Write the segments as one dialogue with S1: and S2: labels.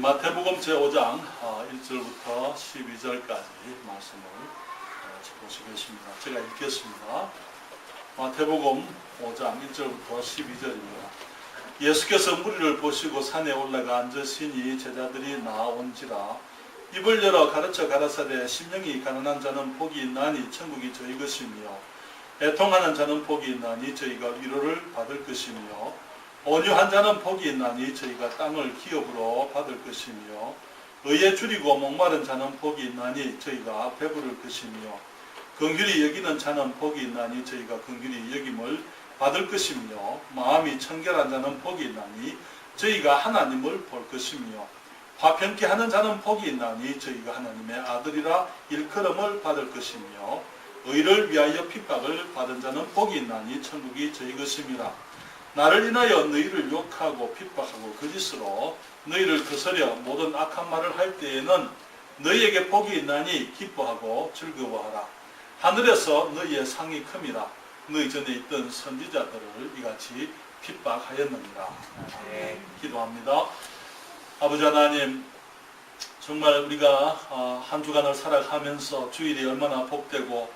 S1: 마태복음 제5장 1절부터 12절까지 말씀을 보시겠습니다. 제가 읽겠습니다. 마태복음 5장 1절부터 12절입니다. 예수께서 무리를 보시고 산에 올라가 앉으시니 제자들이 나온지라. 입을 열어 가르쳐 가라사대 심령이 가난한 자는 복이 있나니 천국이 저희 것이며 애통하는 자는 복이 있나니 저희가 위로를 받을 것이며 온유한 자는 복이 있나니 저희가 땅을 기업으로 받을 것이며 의에 줄이고 목마른 자는 복이 있나니 저희가 배부를 것이며 긍휼히 여기는 자는 복이 있나니 저희가 긍휼히 여김을 받을 것이며 마음이 청결한 자는 복이 있나니 저희가 하나님을 볼 것이며 화평케 하는 자는 복이 있나니 저희가 하나님의 아들이라 일컬음을 받을 것이며 의를 위하여 핍박을 받은 자는 복이 있나니 천국이 저희 것임이라. 나를 인하여 너희를 욕하고 핍박하고 거짓으로 너희를 거스려 모든 악한 말을 할 때에는 너희에게 복이 있나니 기뻐하고 즐거워하라. 하늘에서 너희의 상이 큼이라. 너희 전에 있던 선지자들을 이같이 핍박하였느니라. 기도합니다. 아버지 하나님, 정말 우리가 한 주간을 살아가면서 주일이 얼마나 복되고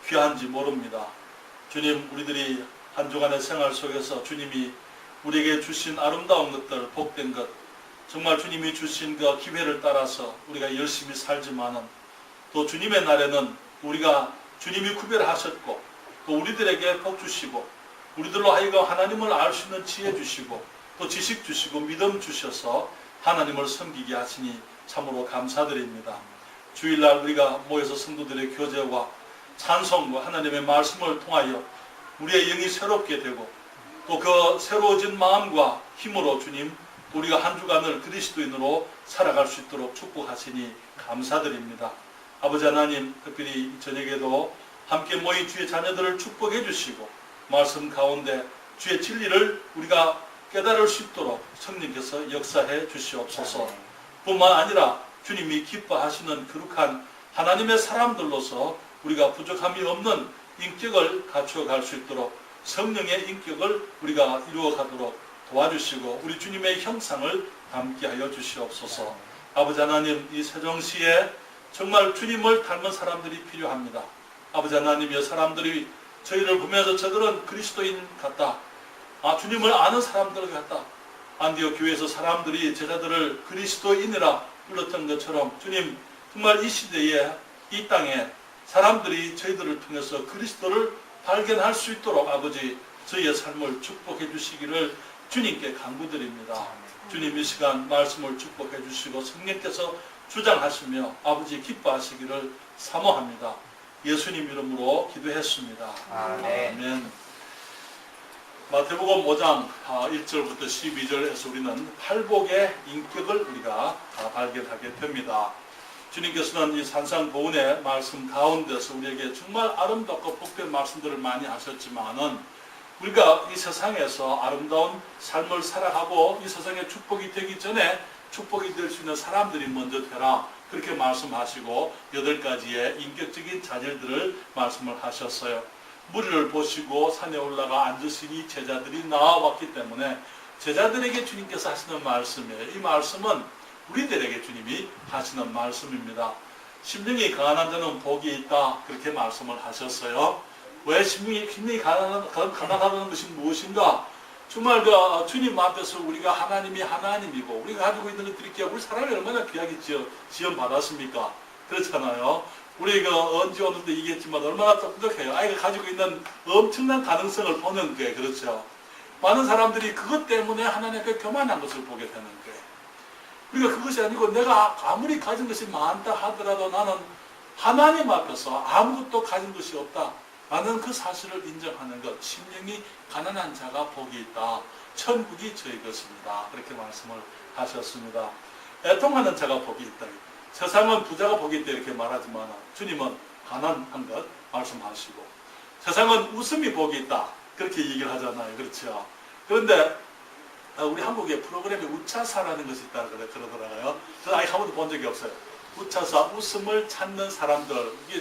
S1: 귀한지 모릅니다. 주님, 우리들이 한 주간의 생활 속에서 주님이 우리에게 주신 아름다운 것들, 복된 것, 정말 주님이 주신 그 기회를 따라서 우리가 열심히 살지만은 또 주님의 날에는 우리가 주님이 구별하셨고 또 우리들에게 복 주시고 우리들로 하여금 하나님을 알 수 있는 지혜 주시고 또 지식 주시고 믿음 주셔서 하나님을 섬기게 하시니 참으로 감사드립니다. 주일날 우리가 모여서 성도들의 교제와 찬송과 하나님의 말씀을 통하여 우리의 영이 새롭게 되고 또 그 새로워진 마음과 힘으로 주님 우리가 한 주간을 그리스도인으로 살아갈 수 있도록 축복하시니 감사드립니다. 아버지 하나님, 특별히 저녁에도 함께 모인 주의 자녀들을 축복해 주시고 말씀 가운데 주의 진리를 우리가 깨달을 수 있도록 성령께서 역사해 주시옵소서. 뿐만 아니라 주님이 기뻐하시는 거룩한 하나님의 사람들로서 우리가 부족함이 없는 인격을 갖추어 갈 수 있도록 성령의 인격을 우리가 이루어가도록 도와주시고 우리 주님의 형상을 담게 하여 주시옵소서. 아버지 하나님, 이 세종시에 정말 주님을 닮은 사람들이 필요합니다. 아버지 하나님, 이 사람들이 저희를 보면서 저들은 그리스도인 같다. 주님을 아는 사람들 같다. 안디옥 교회에서 사람들이 제자들을 그리스도인이라 불렀던 것처럼 주님, 정말 이 시대에 이 땅에 사람들이 저희들을 통해서 그리스도를 발견할 수 있도록 아버지 저희의 삶을 축복해 주시기를 주님께 간구드립니다. 주님, 이 시간 말씀을 축복해 주시고 성령께서 주장하시며 아버지 기뻐하시기를 사모합니다. 예수님 이름으로 기도했습니다. 아멘. 마태복음 5장 1절부터 12절에서 우리는 팔복의 인격을 우리가 발견하게 됩니다. 주님께서는 이 산상보훈의 말씀 가운데서 우리에게 정말 아름답고 복된 말씀들을 많이 하셨지만은 우리가 이 세상에서 아름다운 삶을 살아가고 이 세상에 축복이 되기 전에 축복이 될 수 있는 사람들이 먼저 되라, 그렇게 말씀하시고 8가지의 인격적인 자질들을 말씀을 하셨어요. 무리를 보시고 산에 올라가 앉으시니 제자들이 나와왔기 때문에 제자들에게 주님께서 하시는 말씀이에요. 이 말씀은 우리들에게 주님이 하시는 말씀입니다. 심령이 가난한 자는 복이 있다, 그렇게 말씀을 하셨어요. 왜 심령이 가난하다는 것이 무엇인가? 정말 주님 앞에서 우리가 하나님이 하나님이고 우리가 가지고 있는 것들이 우리 사람이 얼마나 귀하게 지원받았습니까? 그렇잖아요. 우리가 언제 오늘도 얘기했지만 얼마나 똑똑해요. 아이가 가지고 있는 엄청난 가능성을 보는 게, 그렇죠. 많은 사람들이 그것 때문에 하나님께 교만한 것을 보게 되는 거예요. 그러니까 그것이 아니고 내가 아무리 가진 것이 많다 하더라도 나는 하나님 앞에서 아무것도 가진 것이 없다 라는 그 사실을 인정하는 것. 심령이 가난한 자가 복이 있다. 천국이 저희 것입니다. 그렇게 말씀을 하셨습니다. 애통하는 자가 복이 있다. 세상은 부자가 복이 있다 이렇게 말하지만 주님은 가난한 것 말씀하시고 세상은 웃음이 복이 있다 그렇게 얘기를 하잖아요. 그렇죠. 그런데 우리 한국의 프로그램에 우차사라는 것이 있다 그러더라고요. 저는 아직 한 번도 본 적이 없어요. 우차사, 웃음을 찾는 사람들. 이게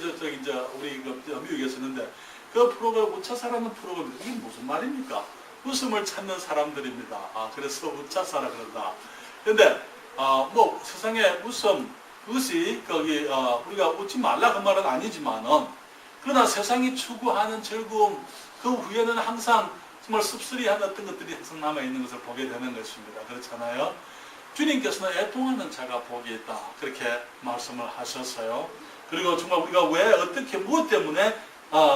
S1: 우리 미국에서 있는데 그 프로그램, 우차사라는 프로그램, 이게 무슨 말입니까? 웃음을 찾는 사람들입니다. 그래서 우차사라 그런다. 그런데 뭐 세상에 웃음 그것이 거기 우리가 웃지 말라 그 말은 아니지만은 그러나 세상이 추구하는 즐거움 그 후에는 항상 정말 씁쓸이한 어떤 것들이 항상 남아 있는 것을 보게 되는 것입니다. 그렇잖아요. 주님께서는 애통하는 자가 복이 있다 그렇게 말씀을 하셨어요. 그리고 정말 우리가 왜 어떻게 무엇 때문에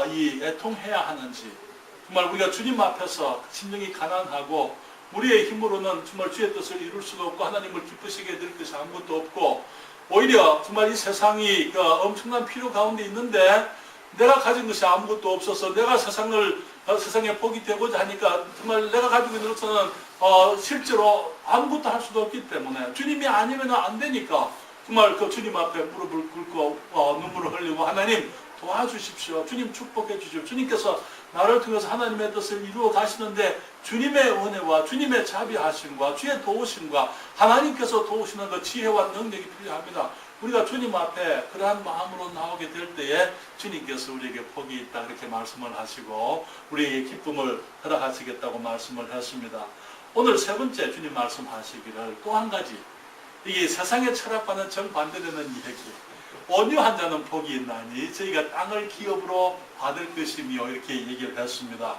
S1: 이 애통해야 하는지 정말 우리가 주님 앞에서 심령이 가난하고 우리의 힘으로는 정말 주의 뜻을 이룰 수가 없고 하나님을 기쁘시게 될 것이 아무것도 없고 오히려 정말 이 세상이 엄청난 필요 가운데 있는데 내가 가진 것이 아무것도 없어서 내가 세상에 복이 되고자 하니까 정말 내가 가지고 있는 것은 실제로 아무것도 할 수도 없기 때문에 주님이 아니면 안 되니까 정말 그 주님 앞에 무릎을 꿇고 눈물을 흘리고 하나님 도와주십시오. 주님 축복해 주십시오. 주님께서 나를 통해서 하나님의 뜻을 이루어 가시는데 주님의 은혜와 주님의 자비하심과 주의 도우심과 하나님께서 도우시는 그 지혜와 능력이 필요합니다. 우리가 주님 앞에 그러한 마음으로 나오게 될 때에 주님께서 우리에게 복이 있다 그렇게 말씀을 하시고 우리에게 기쁨을 허락하시겠다고 말씀을 했습니다. 오늘 세 번째 주님 말씀하시기를 또 한 가지 이게 세상의 철학과는 정반대되는 이야기 온유한 자는 복이 있나니 저희가 땅을 기업으로 받을 것이며 이렇게 얘기를 했습니다.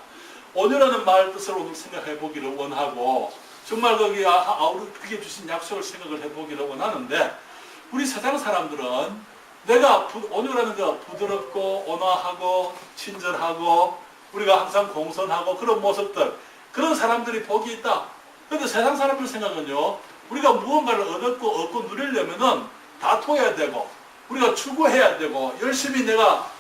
S1: 온유라는 말 뜻을 오늘 생각해 보기를 원하고 정말 그게 주신 약속을 생각을 해 보기를 원하는데 우리 세상 사람들은 내가 온유라는 거 부드럽고 온화하고 친절하고 우리가 항상 공손하고 그런 모습들 그런 사람들이 복이 있다. 그런데 세상 사람들 생각은요 우리가 무언가를 얻고 누리려면은 다퉈야 되고 우리가 추구해야 되고 열심히 내가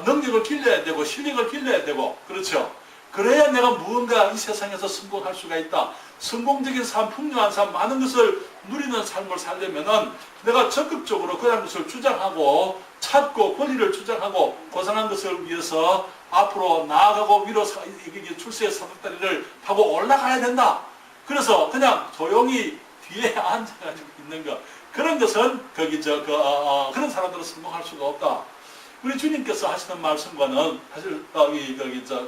S1: 능력을 길러야 되고 실력을 길러야 되고 그렇죠. 그래야 내가 무언가 이 세상에서 성공할 수가 있다. 성공적인 삶, 풍요한 삶, 많은 것을 누리는 삶을 살려면은 내가 적극적으로 그런 것을 주장하고 찾고 권리를 주장하고 고상한 것을 위해서 앞으로 나아가고 위로 출세의 사닥다리를 타고 올라가야 된다. 그래서 그냥 조용히 뒤에 앉아가지고 있는 것 그런 것은 그런 사람들은 성공할 수가 없다. 우리 주님께서 하시는 말씀과는 사실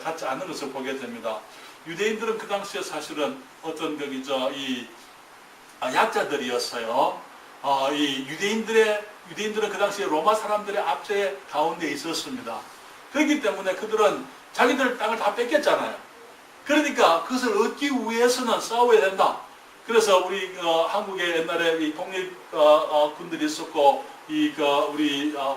S1: 같지 않은 것을 보게 됩니다. 유대인들은 그 당시에 사실은 어떤 약자들이었어요. 이 유대인들은 그 당시에 로마 사람들의 압제 가운데 있었습니다. 그렇기 때문에 그들은 자기들 땅을 다 뺏겼잖아요. 그러니까 그것을 얻기 위해서는 싸워야 된다. 그래서 우리 한국에 옛날에 이 독립군들이 있었고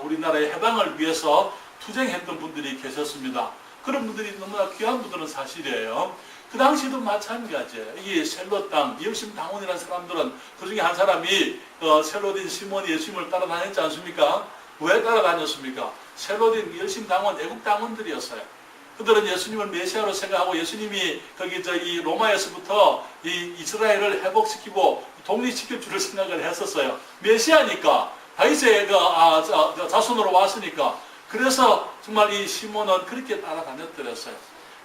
S1: 우리나라의 해방을 위해서 투쟁했던 분들이 계셨습니다. 그런 분들이 너무나 귀한 분들은 사실이에요. 그 당시도 마찬가지예요. 이 셀로 땅, 열심당원이라는 사람들은 그 중에 한 사람이 셀로딘 시몬이 예수님을 따라다녔지 않습니까? 왜 따라다녔습니까? 셀로딘 열심당원, 애국당원들이었어요. 그들은 예수님을 메시아로 생각하고 예수님이 이 로마에서부터 이 이스라엘을 회복시키고 독립시킬 줄을 생각을 했었어요. 메시아니까 다윗의 자손으로 왔으니까. 그래서 정말 이 시몬은 그렇게 따라다녔더랬어요.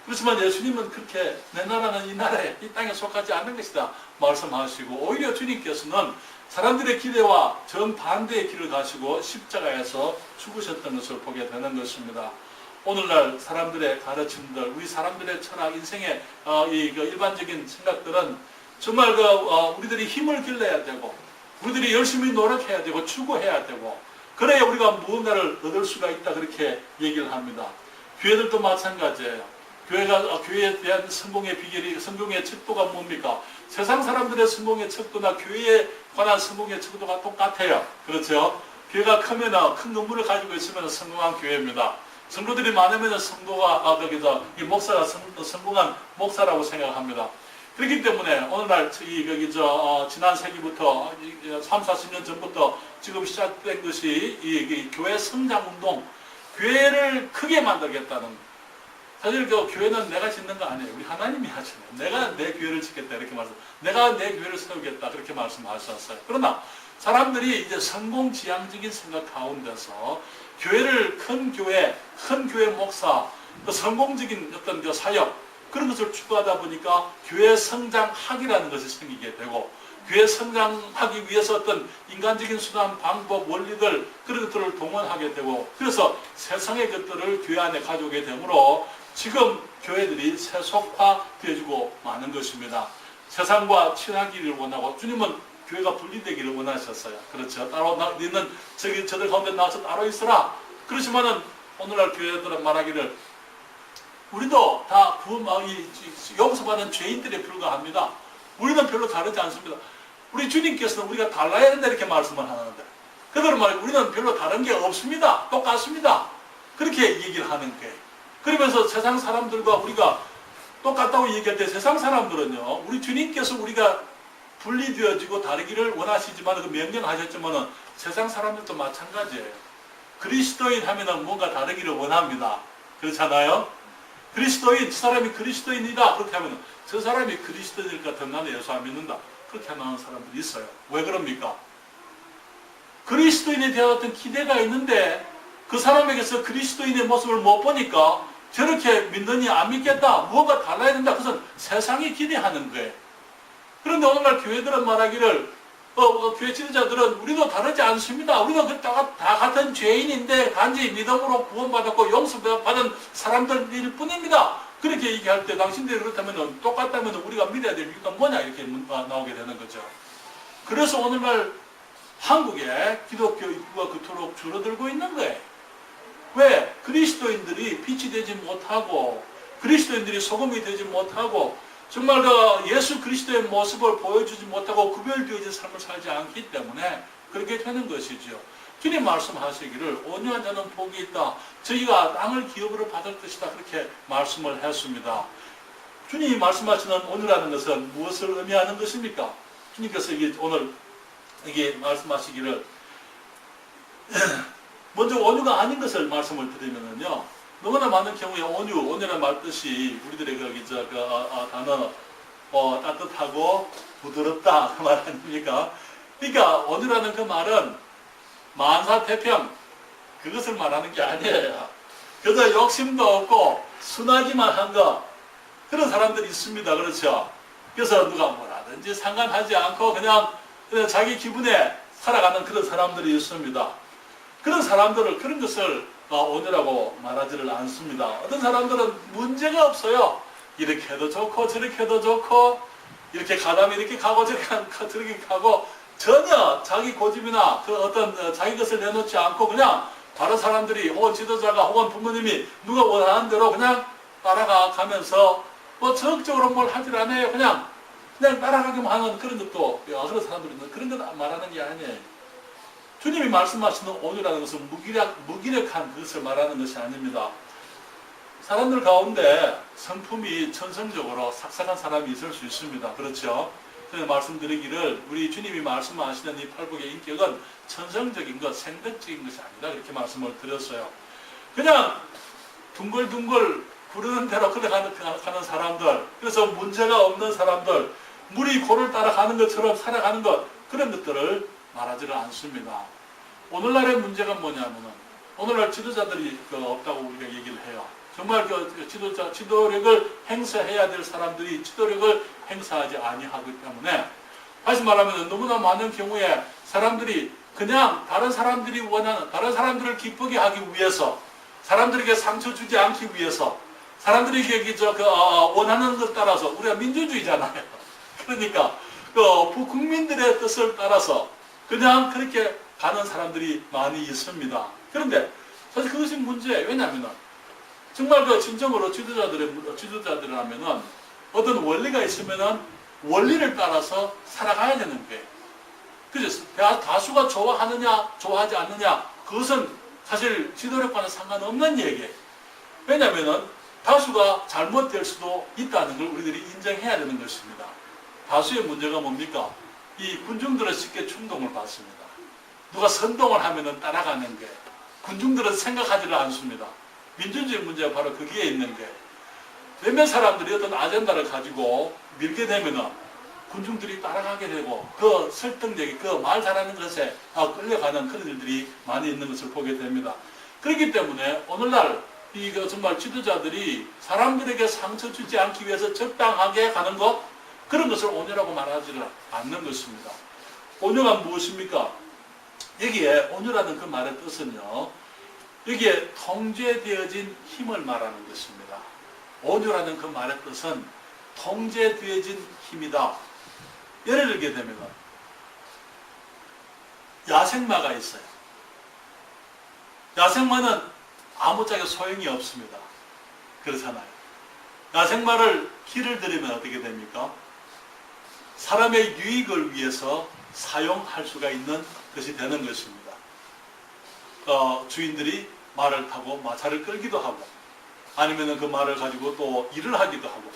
S1: 그렇지만 예수님은 그렇게 내 나라는 이 나라에 이 땅에 속하지 않는 것이다 말씀하시고 오히려 주님께서는 사람들의 기대와 정반대의 길을 가시고 십자가에서 죽으셨던 것을 보게 되는 것입니다. 오늘날 사람들의 가르침들, 우리 사람들의 철학, 인생의 일반적인 생각들은 정말 우리들이 힘을 길러야 되고, 우리들이 열심히 노력해야 되고, 추구해야 되고, 그래야 우리가 무언가를 얻을 수가 있다 그렇게 얘기를 합니다. 교회들도 마찬가지예요. 교회에 대한 성공의 비결이, 성공의 척도가 뭡니까? 세상 사람들의 성공의 척도나 교회에 관한 성공의 척도가 똑같아요. 그렇죠? 교회가 크면 큰 건물을 가지고 있으면 성공한 교회입니다. 성도들이 많으면 성도가 목사가 성공한 목사라고 생각합니다. 그렇기 때문에 오늘날 지난 세기부터 3, 40년 전부터 지금 시작된 것이 이 교회 성장 운동, 교회를 크게 만들겠다는. 사실 교회는 내가 짓는 거 아니에요. 우리 하나님이 하시네요. 내가 내 교회를 짓겠다 이렇게 말씀. 내가 내 교회를 세우겠다 그렇게 말씀하셨어요. 그러나 사람들이 이제 성공지향적인 생각 가운데서 교회를 큰 교회 목사, 성공적인 어떤 사역 그런 것을 추구하다 보니까 교회 성장학이라는 것이 생기게 되고 교회 성장하기 위해서 어떤 인간적인 수단, 방법, 원리들 그런 것들을 동원하게 되고 그래서 세상의 것들을 교회 안에 가져오게 되므로 지금 교회들이 세속화되어지고 많은 것입니다. 세상과 친하기를 원하고 주님은 교회가 분리되기를 원하셨어요. 그렇죠. 따로 너는 저들 가운데 나와서 따로 있어라. 그렇지만은 오늘날 교회들은 말하기를 우리도 다 용서받은 죄인들에 불과합니다. 우리는 별로 다르지 않습니다. 우리 주님께서는 우리가 달라야 된다 이렇게 말씀을 하는데 그들은 말이에요. 우리는 별로 다른 게 없습니다. 똑같습니다. 그렇게 얘기를 하는 거예요. 그러면서 세상 사람들과 우리가 똑같다고 얘기할 때 세상 사람들은요. 우리 주님께서 우리가 분리되어지고 다르기를 원하시지만 그 명령하셨지만은 세상 사람들도 마찬가지예요. 그리스도인 하면은 뭔가 다르기를 원합니다. 그렇잖아요? 그리스도인, 저 사람이 그리스도인이다. 그렇게 하면은 저 사람이 그리스도인일 것 같으면 나는 예수 안 믿는다. 그렇게 하는 사람들이 있어요. 왜 그럽니까? 그리스도인에 대한 어떤 기대가 있는데 그 사람에게서 그리스도인의 모습을 못 보니까 저렇게 믿느니 안 믿겠다. 무언가 달라야 된다. 그것은 세상이 기대하는 거예요. 그런데 오늘날 교회들은 말하기를 교회 지도자들은 우리도 다르지 않습니다. 우리도 다 같은 죄인인데 단지 믿음으로 구원받았고 용서받은 사람들일 뿐입니다. 그렇게 얘기할 때 당신들이 그렇다면 똑같다면 우리가 믿어야 될 이유가 뭐냐 이렇게 나오게 되는 거죠. 그래서 오늘날 한국에 기독교 인구가 그토록 줄어들고 있는 거예요. 왜? 그리스도인들이 빛이 되지 못하고 그리스도인들이 소금이 되지 못하고 정말 그 예수 그리스도의 모습을 보여주지 못하고 구별되어진 삶을 살지 않기 때문에 그렇게 되는 것이죠. 주님 말씀하시기를 온유한 자는 복이 있다. 저희가 땅을 기업으로 받을 것이다. 그렇게 말씀을 했습니다. 주님이 말씀하시는 온유라는 것은 무엇을 의미하는 것입니까? 주님께서 오늘 이게 말씀하시기를 먼저 온유가 아닌 것을 말씀을 드리면은요. 너무나 많은 경우에 온유라는 말 뜻이 우리들의 단어 따뜻하고 부드럽다 그 말 아닙니까? 그러니까 온유라는 그 말은 만사태평 그것을 말하는 게 아니에요. 그저 욕심도 없고 순하기만 한 것 그런 사람들이 있습니다. 그렇죠? 그래서 누가 뭐라든지 상관하지 않고 그냥 자기 기분에 살아가는 그런 사람들이 있습니다. 그런 사람들을 그런 것을 온유라고 말하지를 않습니다. 어떤 사람들은 문제가 없어요. 이렇게 해도 좋고 저렇게 해도 좋고 이렇게 가다면 이렇게 가고 저렇게 가고 전혀 자기 고집이나 그 어떤 자기 것을 내놓지 않고 그냥 다른 사람들이 혹은 지도자가 혹은 부모님이 누가 원하는 대로 그냥 따라가면서 뭐 적극적으로 뭘 하질 않아요. 그냥 따라가기만 하는 그런 것도 그런 사람들은 그런 것 말하는 게 아니에요. 주님이 말씀하시는 온유라는 것은 무기력한 그것을 말하는 것이 아닙니다. 사람들 가운데 성품이 천성적으로 삭삭한 사람이 있을 수 있습니다. 그렇죠? 저는 말씀드리기를 우리 주님이 말씀하시는 이 팔복의 인격은 천성적인 것, 생덕적인 것이 아니다. 이렇게 말씀을 드렸어요. 그냥 둥글둥글 구르는 대로 걸어가는 사람들, 그래서 문제가 없는 사람들, 물이 고를 따라가는 것처럼 살아가는 것, 그런 것들을 말하지를 않습니다. 오늘날의 문제가 뭐냐면은 오늘날 지도자들이 없다고 우리가 얘기를 해요. 정말 지도력을 행사해야 될 사람들이 지도력을 행사하지 아니하기 때문에 다시 말하면 너무나 많은 경우에 사람들이 그냥 다른 사람들이 원하는 다른 사람들을 기쁘게 하기 위해서 사람들에게 상처 주지 않기 위해서 사람들에게 원하는 것 따라서 우리가 민주주의잖아요. 그러니까 국민들의 뜻을 따라서 그냥 그렇게 가는 사람들이 많이 있습니다. 그런데 사실 그것이 문제예요. 왜냐하면 정말 진정으로 지도자들이라면은 어떤 원리가 있으면은 원리를 따라서 살아가야 되는 거예요. 그래서 다수가 좋아하느냐 좋아하지 않느냐 그것은 사실 지도력과는 상관없는 얘기예요. 왜냐하면은 다수가 잘못될 수도 있다는 걸 우리들이 인정해야 되는 것입니다. 다수의 문제가 뭡니까? 이 군중들은 쉽게 충동을 받습니다. 누가 선동을 하면은 따라가는 게 군중들은 생각하지를 않습니다. 민주주의 문제가 바로 거기에 있는 게 몇몇 사람들이 어떤 아젠다를 가지고 밀게 되면은 군중들이 따라가게 되고 그 설득력이 그 말 잘하는 것에 끌려가는 그런 일들이 많이 있는 것을 보게 됩니다. 그렇기 때문에 오늘날 정말 지도자들이 사람들에게 상처 주지 않기 위해서 적당하게 가는 것 그런 것을 온유라고 말하지는 않는 것입니다. 온유가 무엇입니까? 여기에 온유라는 그 말의 뜻은요. 여기에 통제되어진 힘을 말하는 것입니다. 온유라는 그 말의 뜻은 통제되어진 힘이다. 예를 들게 되면 야생마가 있어요. 야생마는 아무짝에 소용이 없습니다. 그렇잖아요. 야생마를 길을 들이면 어떻게 됩니까? 사람의 유익을 위해서 사용할 수가 있는 것이 되는 것입니다. 주인들이 말을 타고 마차를 끌기도 하고, 아니면 그 말을 가지고 또 일을 하기도 하고,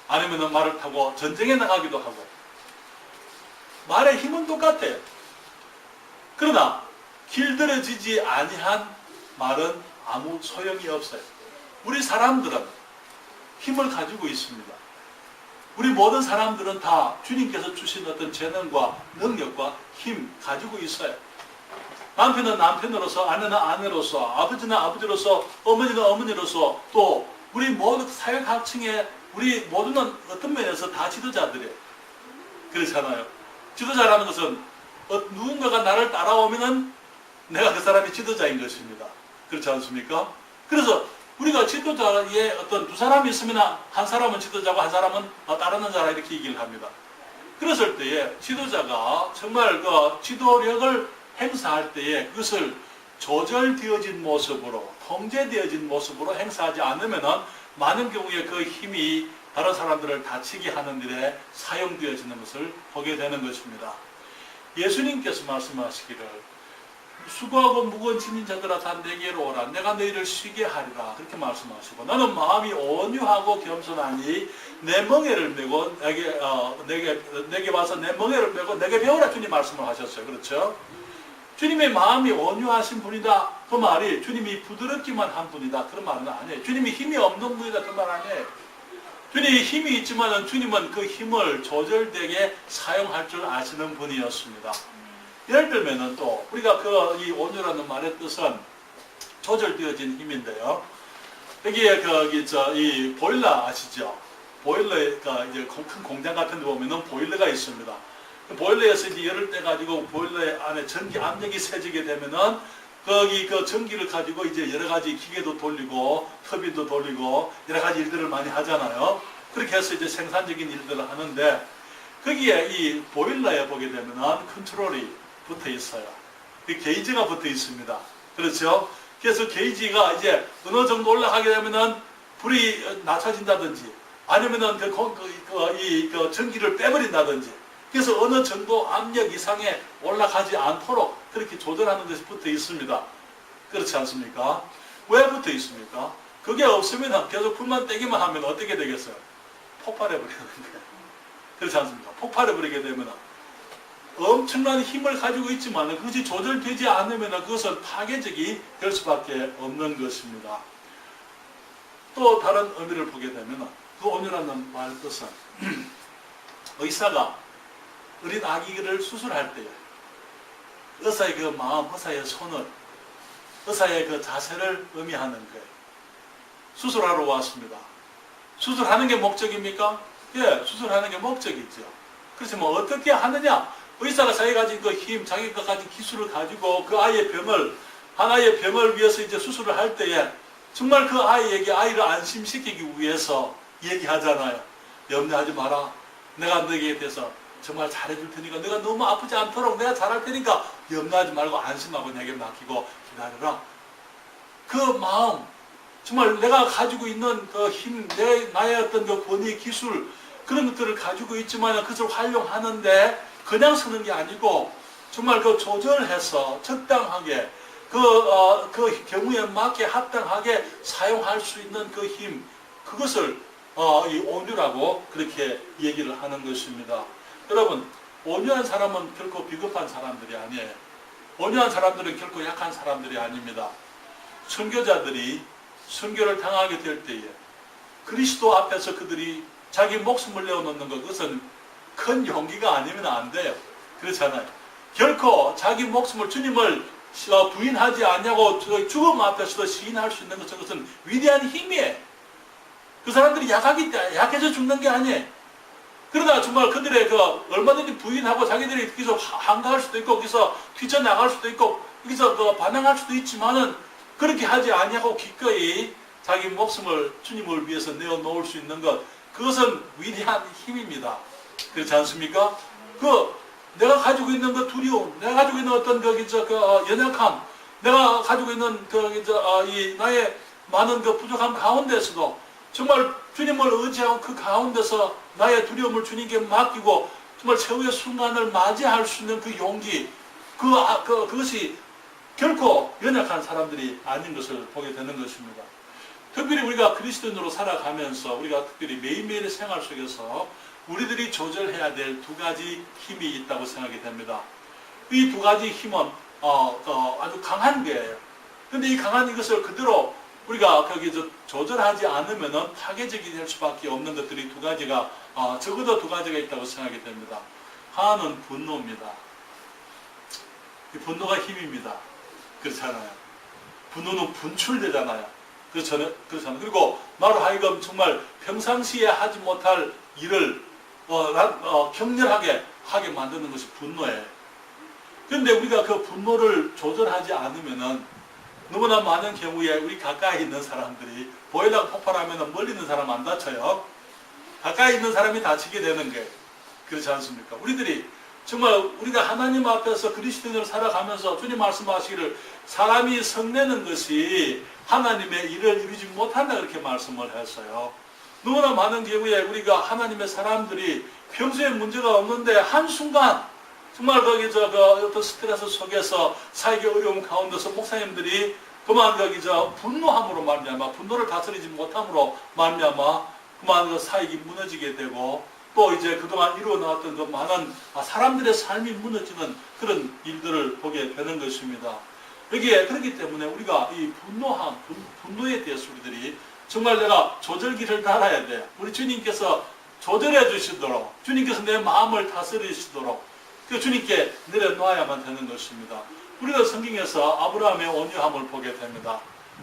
S1: 아니면 말을 타고 전쟁에 나가기도 하고. 말의 힘은 똑같아요. 그러나 길들여지지 아니한 말은 아무 소용이 없어요. 우리 사람들은 힘을 가지고 있습니다. 우리 모든 사람들은 다 주님께서 주신 어떤 재능과 능력과 힘 가지고 있어요. 남편은 남편으로서, 아내는 아내로서, 아버지는 아버지로서, 어머니는 어머니로서, 또 우리 모든 사회각층에 우리 모두는 어떤 면에서 다 지도자들이에요. 그렇잖아요. 지도자라는 것은 누군가가 나를 따라오면은 내가 그 사람이 지도자인 것입니다. 그렇지 않습니까? 그래서 우리가 지도자의 어떤 두 사람이 있으면 한 사람은 지도자고 한 사람은 따르는 자라 이렇게 얘기를 합니다. 그랬을 때에 지도자가 정말 그 지도력을 행사할 때에 그것을 조절되어진 모습으로, 통제되어진 모습으로 행사하지 않으면 많은 경우에 그 힘이 다른 사람들을 다치게 하는 일에 사용되어지는 것을 보게 되는 것입니다. 예수님께서 말씀하시기를 수고하고 무거운 짐진 자들아 다 내게로 오라 내가 너희를 쉬게 하리라 그렇게 말씀하시고, 나는 마음이 온유하고 겸손하니 내 멍에를 메고 내게 와서 내 멍에를 메고 내게 배우라 주님 말씀을 하셨어요. 그렇죠? 주님의 마음이 온유하신 분이다 그 말이 주님이 부드럽기만 한 분이다 그런 말은 아니에요. 주님이 힘이 없는 분이다 그 말 아니에요. 주님이 힘이 있지만 주님은 그 힘을 조절되게 사용할 줄 아시는 분이었습니다. 예를 들면은 또 우리가 이 온유라는 말의 뜻은 조절되어진 힘인데요. 여기에 이 보일러 아시죠? 보일러가 이제 큰 공장 같은 데 보면은 보일러가 있습니다. 보일러에서 이제 열을 떼 가지고 보일러 안에 전기 압력이 세지게 되면은 거기 그 전기를 가지고 이제 여러 가지 기계도 돌리고 터빈도 돌리고 여러 가지 일들을 많이 하잖아요. 그렇게 해서 이제 생산적인 일들을 하는데 거기에 이 보일러에 보게 되면은 컨트롤이 붙어 있어요. 그 게이지가 붙어 있습니다. 그렇죠? 그래서 게이지가 이제 어느 정도 올라가게 되면은 불이 낮춰진다든지 아니면은 그 전기를 빼버린다든지 그래서 어느 정도 압력 이상에 올라가지 않도록 그렇게 조절하는 것이 붙어 있습니다. 그렇지 않습니까? 왜 붙어 있습니까? 그게 없으면 계속 불만 떼기만 하면 어떻게 되겠어요? 폭발해버리는 거예요. 그렇지 않습니까? 폭발해버리게 되면 엄청난 힘을 가지고 있지만 그것이 조절되지 않으면 그것은 파괴적이 될 수밖에 없는 것입니다. 또 다른 의미를 보게 되면 그 온유라는 말 뜻은 의사가 어린 아기를 수술할 때에 의사의 그 마음, 의사의 손을, 의사의 그 자세를 의미하는 거예요. 수술하러 왔습니다. 수술하는 게 목적입니까? 예, 수술하는 게 목적이죠. 그래서 뭐 어떻게 하느냐? 의사가 자기가 가진 그 힘, 자기가 가진 기술을 가지고 그 아이의 병을, 하나의 병을 위해서 이제 수술을 할 때에 정말 그 아이에게 아이를 안심시키기 위해서 얘기하잖아요. 염려하지 마라. 내가 너에게 대해서 정말 잘해줄 테니까 내가 너무 아프지 않도록 내가 잘할 테니까 염려하지 말고 안심하고 내게 맡기고 기다려라. 그 마음, 정말 내가 가지고 있는 그 힘, 나의 어떤 그 권위, 기술 그런 것들을 가지고 있지만 그것을 활용하는데 그냥 쓰는 게 아니고 정말 그 조절해서 적당하게 그 경우에 맞게 합당하게 사용할 수 있는 그 힘, 그것을 이 온유라고 그렇게 얘기를 하는 것입니다. 여러분, 온유한 사람은 결코 비겁한 사람들이 아니에요. 온유한 사람들은 결코 약한 사람들이 아닙니다. 선교자들이 선교를 당하게 될 때에 그리스도 앞에서 그들이 자기 목숨을 내어놓는 것, 그것은 큰 용기가 아니면 안 돼요. 그렇잖아요. 결코 자기 목숨을 주님을 부인하지 않냐고 죽음 앞에서도 시인할 수 있는 것은 그것은 위대한 힘이에요. 그 사람들이 약해져 죽는 게 아니에요. 그러나 정말 그들의 얼마든지 부인하고 자기들이 여기서 한가할 수도 있고, 여기서 뛰쳐나갈 수도 있고, 여기서 반항할 수도 있지만은 그렇게 하지 아니하고 기꺼이 자기 목숨을 주님을 위해서 내어놓을 수 있는 것, 그것은 위대한 힘입니다. 그렇지 않습니까? 내가 가지고 있는 그 두려움, 내가 가지고 있는 어떤 연약함, 내가 가지고 있는 이 나의 많은 그 부족함 가운데서도 정말 주님을 의지하고 그 가운데서 나의 두려움을 주님께 맡기고 정말 최후의 순간을 맞이할 수 있는 그 용기, 그것이 결코 연약한 사람들이 아닌 것을 보게 되는 것입니다. 특별히 우리가 그리스도인으로 살아가면서 우리가 특별히 매일매일의 생활 속에서 우리들이 조절해야 될 두 가지 힘이 있다고 생각이 됩니다. 이 두 가지 힘은 아주 강한 거예요. 근데 이 강한 이것을 그대로 우리가 조절하지 않으면 파괴적이 될 수밖에 없는 것들이 두 가지가 적어도 두 가지가 있다고 생각이 됩니다. 하나는 분노입니다. 이 분노가 힘입니다. 그렇잖아요. 분노는 분출되잖아요. 그렇잖아요. 그리고 나로 하여금 정말 평상시에 하지 못할 일을 격렬하게 하게 만드는 것이 분노예요. 그런데 우리가 그 분노를 조절하지 않으면은 너무나 많은 경우에 우리 가까이 있는 사람들이 보일러가 폭발하면 멀리 있는 사람 안 다쳐요. 가까이 있는 사람이 다치게 되는 게 그렇지 않습니까? 우리들이 정말 우리가 하나님 앞에서 그리스도인으로 살아가면서 주님 말씀하시기를 사람이 성내는 것이 하나님의 일을 이루지 못한다 그렇게 말씀을 했어요. 너무나 많은 경우에 우리가 하나님의 사람들이 평소에 문제가 없는데 한순간 정말 어떤 스트레스 속에서 사역의 어려움 가운데서 목사님들이 그만 분노함으로 말미암아 분노를 다스리지 못함으로 말미암아 그만 사역이 무너지게 되고 또 이제 그동안 이루어나왔던 그 많은 사람들의 삶이 무너지는 그런 일들을 보게 되는 것입니다. 여기에 그렇기 때문에 우리가 이 분노에 대해서 우리들이 정말 내가 조절기를 달아야 돼. 우리 주님께서 조절해 주시도록 주님께서 내 마음을 다스리시도록 그 주님께 내려놓아야만 되는 것입니다. 우리가 성경에서 아브라함의 온유함을 보게 됩니다.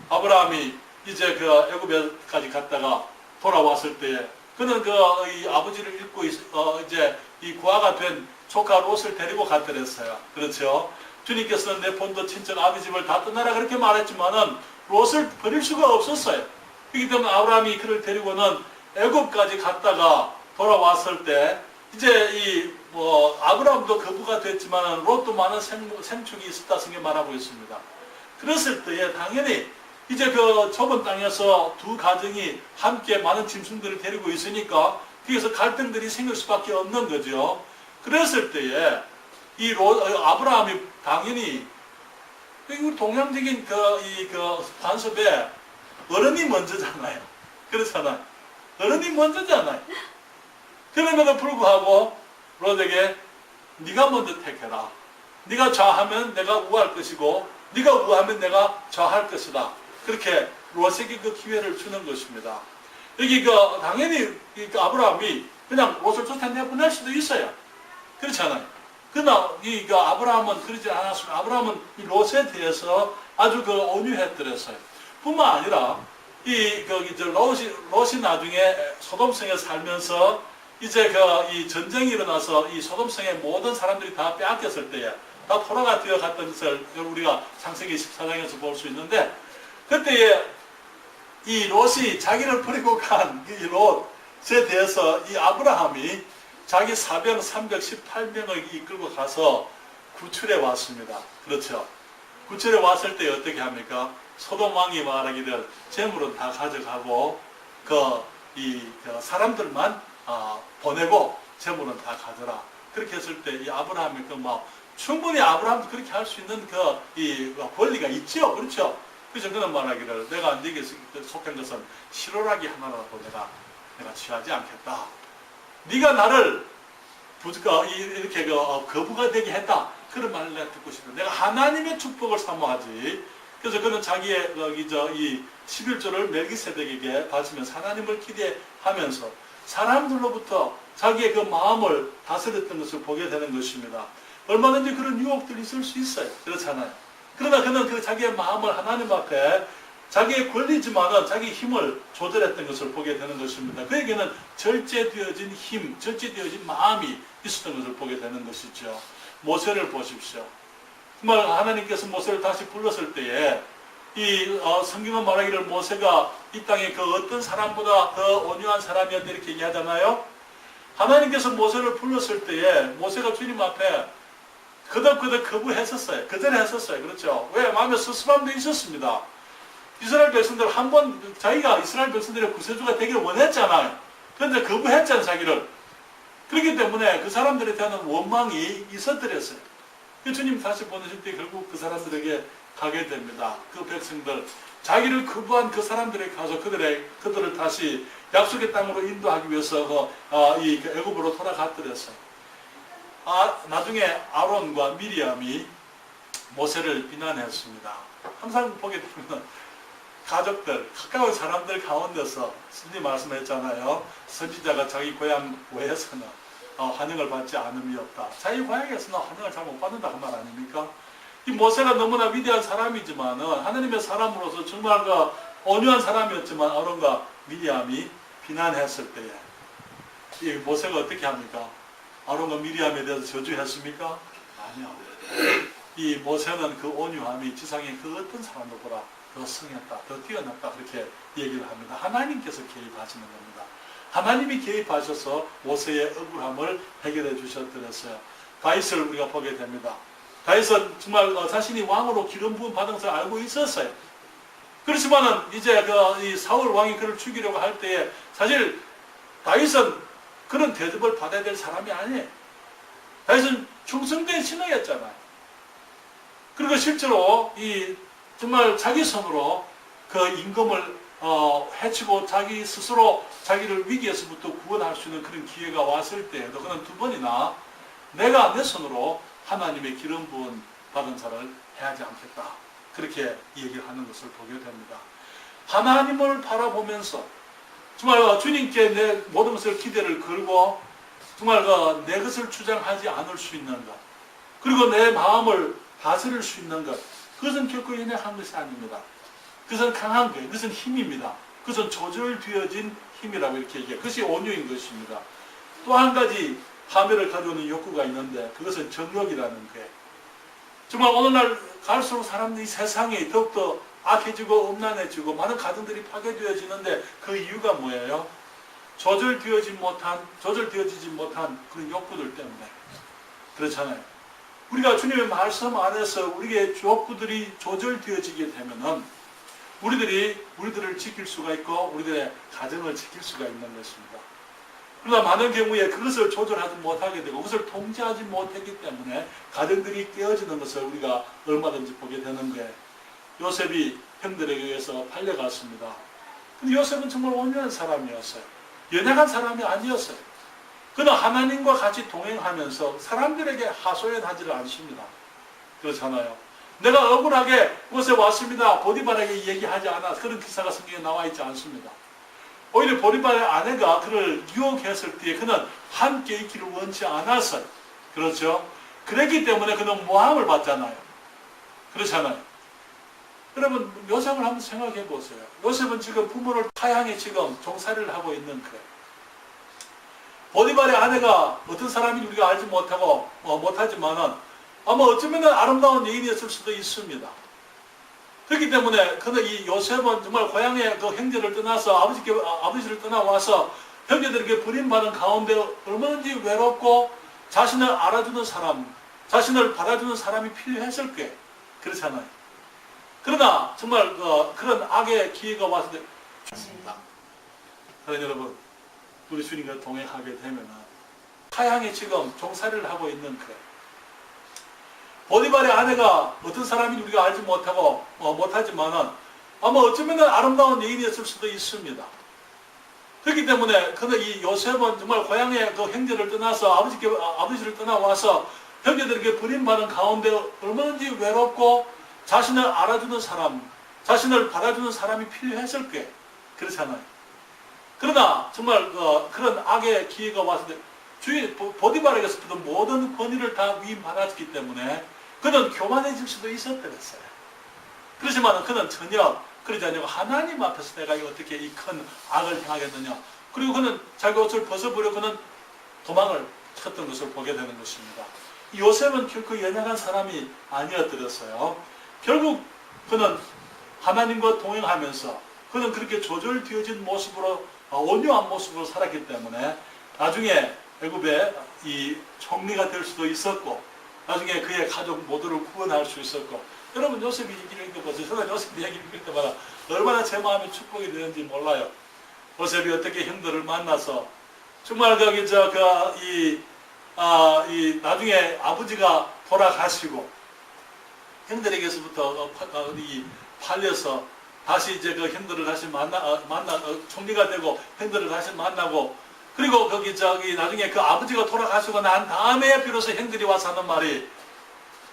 S1: 아브라함이 이제 애굽에까지 갔다가 돌아왔을 때에 그는 이 아버지를 잃고 이제 이 고아가 된 조카 롯을 데리고 갔더랬어요. 그렇죠? 주님께서는 내 본토 친척 아비 집을 다 떠나라 그렇게 말했지만은 롯을 버릴 수가 없었어요. 그렇기 때문에 아브라함이 그를 데리고는 애굽까지 갔다가 돌아왔을 때 이제 아브라함도 거부가 됐지만 롯도 많은 생축이 있었다 성경에 말하고 있습니다. 그랬을 때에 당연히 이제 그 좁은 땅에서 두 가정이 함께 많은 짐승들을 데리고 있으니까 거기서 갈등들이 생길 수밖에 없는 거죠. 그랬을 때에 아브라함이 당연히 우리 동양적인 관습에 어른이 먼저잖아요. 그렇잖아요. 어른이 먼저잖아요. 그럼에도 불구하고 롯에게 네가 먼저 택해라. 네가 좌하면 내가 우할 것이고 네가 우하면 내가 좌할 것이다. 그렇게 롯에게 그 기회를 주는 것입니다. 여기 당연히 아브라함이 그냥 롯을 쫓아 내보낼 수도 있어요. 그렇잖아요. 그러나 아브라함은 그러지 않았습니다. 아브라함은 이 롯에 대해서 아주 온유했더랬어요. 뿐만 아니라 롯이 나중에 소돔성에 살면서 이제 이 전쟁이 일어나서 이 소돔성의 모든 사람들이 다 빼앗겼을 때에 다 포로가 되어 갔던 것을 우리가 창세기 14장에서 볼 수 있는데 그때에 이 롯이 자기를 버리고 간 이 롯에 대해서 이 아브라함이 자기 사병 318명을 이끌고 가서 구출해 왔습니다. 그렇죠. 구출해 왔을 때 어떻게 합니까? 소돔 왕이 말하기를 재물은 다 가져가고 사람들만 보내고 재물은 다 가져라. 그렇게 했을 때 이 아브라함이 충분히 아브라함도 그렇게 할 수 있는 권리가 있죠. 그렇죠. 그래서 그는 말하기를 내가 네게 속한 것은 실오라기 하나라도 내가 취하지 않겠다. 네가 나를 이렇게 거부가 되게 했다. 그런 말을 내가 듣고 싶다. 내가 하나님의 축복을 사모하지. 그래서 그는 자기의 이 11조를 멜기세덱에게 바치면서 하나님을 기대하면서 사람들로부터 자기의 그 마음을 다스렸던 것을 보게 되는 것입니다. 얼마든지 그런 유혹들이 있을 수 있어요. 그렇잖아요. 그러나 그는 자기의 마음을 하나님 앞에 자기의 권리지만은 자기 힘을 조절했던 것을 보게 되는 것입니다. 그에게는 절제되어진 힘, 절제되어진 마음이 있었던 것을 보게 되는 것이죠. 모세를 보십시오. 정말 하나님께서 모세를 다시 불렀을 때에 성경은 말하기를 모세가 이 땅에 어떤 사람보다 더 온유한 사람이었다 이렇게 얘기하잖아요. 하나님께서 모세를 불렀을 때에 모세가 주님 앞에 그덕그덕 거부했었어요. 거절했었어요. 그렇죠? 왜? 마음에 섭섭함도 있었습니다. 이스라엘 백성들 한 번 자기가 이스라엘 백성들의 구세주가 되기를 원했잖아요. 그런데 거부했잖아요. 자기를. 그렇기 때문에 그 사람들에 대한 원망이 있었더랬어요. 주님 다시 보내실 때 결국 그 사람들에게 가게 됩니다. 그 백성들 자기를 거부한 그 사람들에게 가서 그들을 다시 약속의 땅으로 인도하기 위해서 이 애굽으로 돌아갔더랬어요. 나중에 아론과 미리암이 모세를 비난했습니다. 항상 보게 되면 가족들, 가까운 사람들 가운데서 스님 말씀했잖아요. 선지자가 자기 고향 외에서는 환영을 받지 않음이 없다. 자기 고향에서는 환영을 잘 못 받는다 그 말 아닙니까? 이 모세가 너무나 위대한 사람이지만 하나님의 사람으로서 정말 온유한 사람이었지만 아론과 미리암이 비난했을 때에 이 모세가 어떻게 합니까? 아론과 미리암에 대해서 저주했습니까? 아니요. 이 모세는 그 온유함이 지상의 그 어떤 사람들보다 더 성했다, 더 뛰어났다 그렇게 얘기를 합니다. 하나님께서 개입하시는 겁니다. 하나님이 개입하셔서 모세의 억울함을 해결해 주셨더랬어요. 다윗을 우리가 보게 됩니다. 다윗은 정말 자신이 왕으로 기름 부음 받은 것을 알고 있었어요. 그렇지만은 이제 이 사울 왕이 그를 죽이려고 할 때에 사실 다윗은 그런 대접을 받아야 될 사람이 아니에요. 다윗은 충성된 신하였잖아요. 그리고 실제로 정말 자기 손으로 그 임금을 해치고 자기 스스로 자기를 위기에서부터 구원할 수 있는 그런 기회가 왔을 때에도 그는 두 번이나 내가 내 손으로 하나님의 기름 부은 받은 자를 해하지 않겠다. 그렇게 얘기를 하는 것을 보게 됩니다. 하나님을 바라보면서 정말 주님께 내 모든 것을 기대를 걸고 정말 내 것을 주장하지 않을 수 있는 것 그리고 내 마음을 다스릴 수 있는 것 그것은 결코 연약한 것이 아닙니다. 그것은 강한 거예요. 그것은 힘입니다. 그것은 조절되어진 힘이라고 이렇게 얘기해요. 그것이 온유인 것입니다. 또 한 가지 파멸을 가져오는 욕구가 있는데 그것은 정욕이라는 거예요. 정말 오늘날 갈수록 사람들이 세상이 더욱더 악해지고 음란해지고 많은 가정들이 파괴되어지는데 그 이유가 뭐예요? 조절되어지지 못한 그런 욕구들 때문에 그렇잖아요. 우리가 주님의 말씀 안에서 우리의 욕구들이 조절되어지게 되면은 우리들을 지킬 수가 있고 우리들의 가정을 지킬 수가 있는 것입니다. 그러나 많은 경우에 그것을 조절하지 못하게 되고 그것을 통제하지 못했기 때문에 가정들이 깨어지는 것을 우리가 얼마든지 보게 되는 거예요. 요셉이 형들에게 의해서 팔려갔습니다. 근데 요셉은 정말 온유한 사람이었어요. 연약한 사람이 아니었어요. 그는 하나님과 같이 동행하면서 사람들에게 하소연하지를 않습니다. 그렇잖아요. 내가 억울하게 곳에 왔습니다. 보디발에게 얘기하지 않아. 그런 기사가 성경에 나와 있지 않습니다. 오히려 보디발의 아내가 그를 유혹했을 때에 그는 함께 있기를 원치 않았어요. 그렇죠? 그랬기 때문에 그는 모함을 받잖아요. 그렇잖아요. 여러분 요셉을 한번 생각해 보세요. 요셉은 지금 부모를 타향해 지금 종살이를 하고 있는 거예요. 보디발의 아내가 어떤 사람인지 우리가 알지 못하지만은 아마 어쩌면 아름다운 여인이었을 수도 있습니다. 그렇기 때문에 그는 이 요셉은 정말 고향의 그 형제를 떠나서 아버지를 떠나와서 형제들에게 버림받은 가운데 얼마든지 외롭고 자신을 알아주는 사람, 자신을 받아주는 사람이 필요했을 거예요. 그렇잖아요. 그러나 정말 그런 악의 기회가 왔을 때 죽습니다. 그러나 여러분 우리 주님과 동행하게 되면 타향에 지금 종살이를 하고 있는 거예요. 보디발의 아내가 어떤 사람인지 우리가 알지 못하지만은 아마 어쩌면 아름다운 여인이었을 수도 있습니다. 그렇기 때문에 그는 이 요셉은 정말 고향의 그 형제를 떠나서 아버지를 떠나와서 형제들에게 버림받은 가운데 얼마든지 외롭고 자신을 알아주는 사람, 자신을 받아주는 사람이 필요했을 거예요. 그렇잖아요. 그러나 정말 그런 악의 기회가 왔을 때 보디발에게서 모든 권위를 다 위임받았기 때문에 그는 교만해질 수도 있었더랬어요. 그렇지만 그는 전혀 그러지 않고 하나님 앞에서 내가 어떻게 이 큰 악을 행하겠느냐. 그리고 그는 자기 옷을 벗어버려 그는 도망을 쳤던 것을 보게 되는 것입니다. 요셉은 결코 연약한 사람이 아니었더랬어요. 결국 그는 하나님과 동행하면서 그는 그렇게 조절되어진 모습으로 온유한 모습으로 살았기 때문에 나중에 애굽의 이 총리가 될 수도 있었고 나중에 그의 가족 모두를 구원할 수 있었고 여러분 요셉이 얘기를 읽어보세요. 저는 요셉이 얘기를 읽을 때마다 얼마나 제 마음에 축복이 되는지 몰라요. 요셉이 어떻게 형들을 만나서 정말 거기 이 나중에 아버지가 돌아가시고 형들에게서부터 팔려서 다시 이제 그 형들을 다시 총리가 되고 형들을 다시 만나고 그리고 거기 나중에 그 아버지가 돌아가시고 난 다음에 비로소 형들이 와서 하는 말이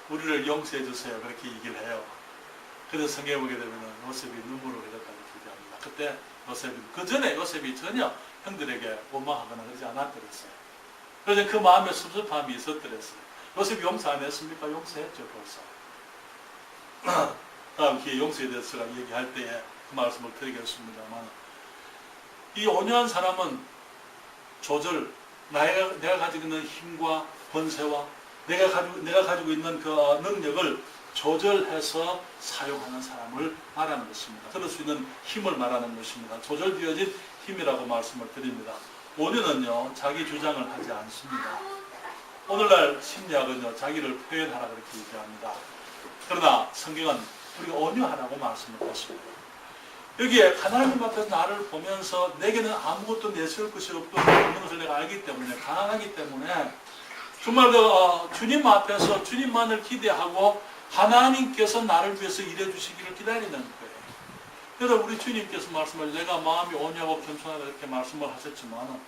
S1: 우리를 용서해 주세요. 그렇게 얘기를 해요. 그래서 성경에 보게 되면 요셉이 눈물을 흘렸다고 얘기합니다. 그때 요셉이 그 전에 요셉이 전혀 형들에게 원망하거나 그러지 않았더랬어요. 그래서 그 마음에 섭섭함이 있었더랬어요. 요셉이 용서 안 했습니까? 용서했죠 벌써. 다음 기회에 용서에 대해서 얘기할 때에 그 말씀을 드리겠습니다만 이 온유한 사람은 조절, 내가 가지고 있는 힘과 권세와 내가 가지고 있는 그 능력을 조절해서 사용하는 사람을 말하는 것입니다. 그럴 수 있는 힘을 말하는 것입니다. 조절되어진 힘이라고 말씀을 드립니다. 온유는요 자기 주장을 하지 않습니다. 오늘날 심리학은요 자기를 표현하라 그렇게 얘기합니다. 그러나 성경은 우리가 온유하라고 말씀을 하십니다. 여기에 하나님 앞에서 나를 보면서 내게는 아무것도 내세울 것이 없는 것을 내가 알기 때문에 가난하기 때문에 정말 주님 앞에서 주님만을 기대하고 하나님께서 나를 위해서 일해 주시기를 기다리는 거예요. 그래서 우리 주님께서 말씀하시고 내가 마음이 온유하고 겸손하다 이렇게 말씀을 하셨지만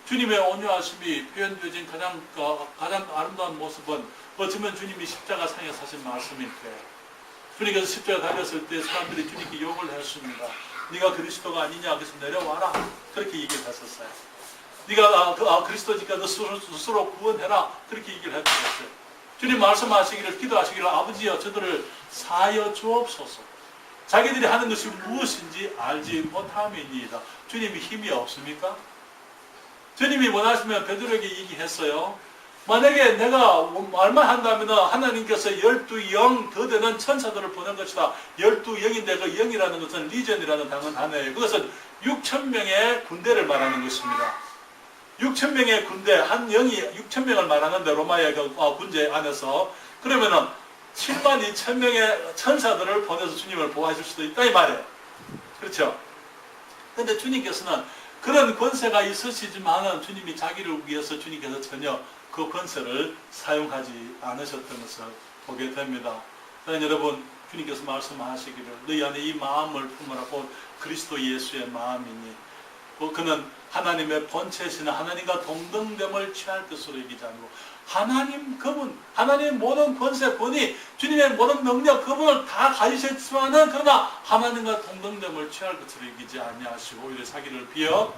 S1: 주님의 온유하심이 표현되어진 가장 아름다운 모습은 어쩌면 주님이 십자가 상에 사신 말씀일 거예요. 주님께서 십자가 달렸을 때 사람들이 주님께 욕을 했습니다. 네가 그리스도가 아니냐 그래서 내려와라 그렇게 얘기를 했었어요. 네가 그리스도니까 너 스스로 구원해라 그렇게 얘기를 했었어요. 주님 말씀하시기를 기도하시기를 아버지여 저들을 사하여 주옵소서. 자기들이 하는 것이 무엇인지 알지 못함이니이다. 주님이 힘이 없습니까? 주님이 원하시면 베드로에게 얘기했어요. 만약에 내가 말만 한다면 하나님께서 12영 더 되는 천사들을 보낸 것이다. 12영인데 그 영이라는 것은 리전이라는 단어예요. 그것은 6,000명의 군대를 말하는 것입니다. 6,000명의 군대, 한 영이 6,000명을 말하는데 로마의 그 군제 안에서 그러면은 72,000명의 천사들을 보내서 주님을 보호하실 수도 있다 이 말이에요. 그렇죠? 그런데 주님께서는 그런 권세가 있으시지만은 주님이 자기를 위해서 주님께서 전혀 그 권세를 사용하지 않으셨던 것을 보게 됩니다. 여러분 주님께서 말씀하시기를 너희 안에 이 마음을 품으라고 그리스도 예수의 마음이니 그는 하나님의 본체시나 하나님과 동등됨을 취할 것으로 얘기하지 않고 그분 하나님의 모든 권세 권위 주님의 모든 능력 그분을 다 가지셨지만은 그러나 하나님과 동등됨을 취할 것으로 얘기하지 아니하시고 오히려 자기를 비어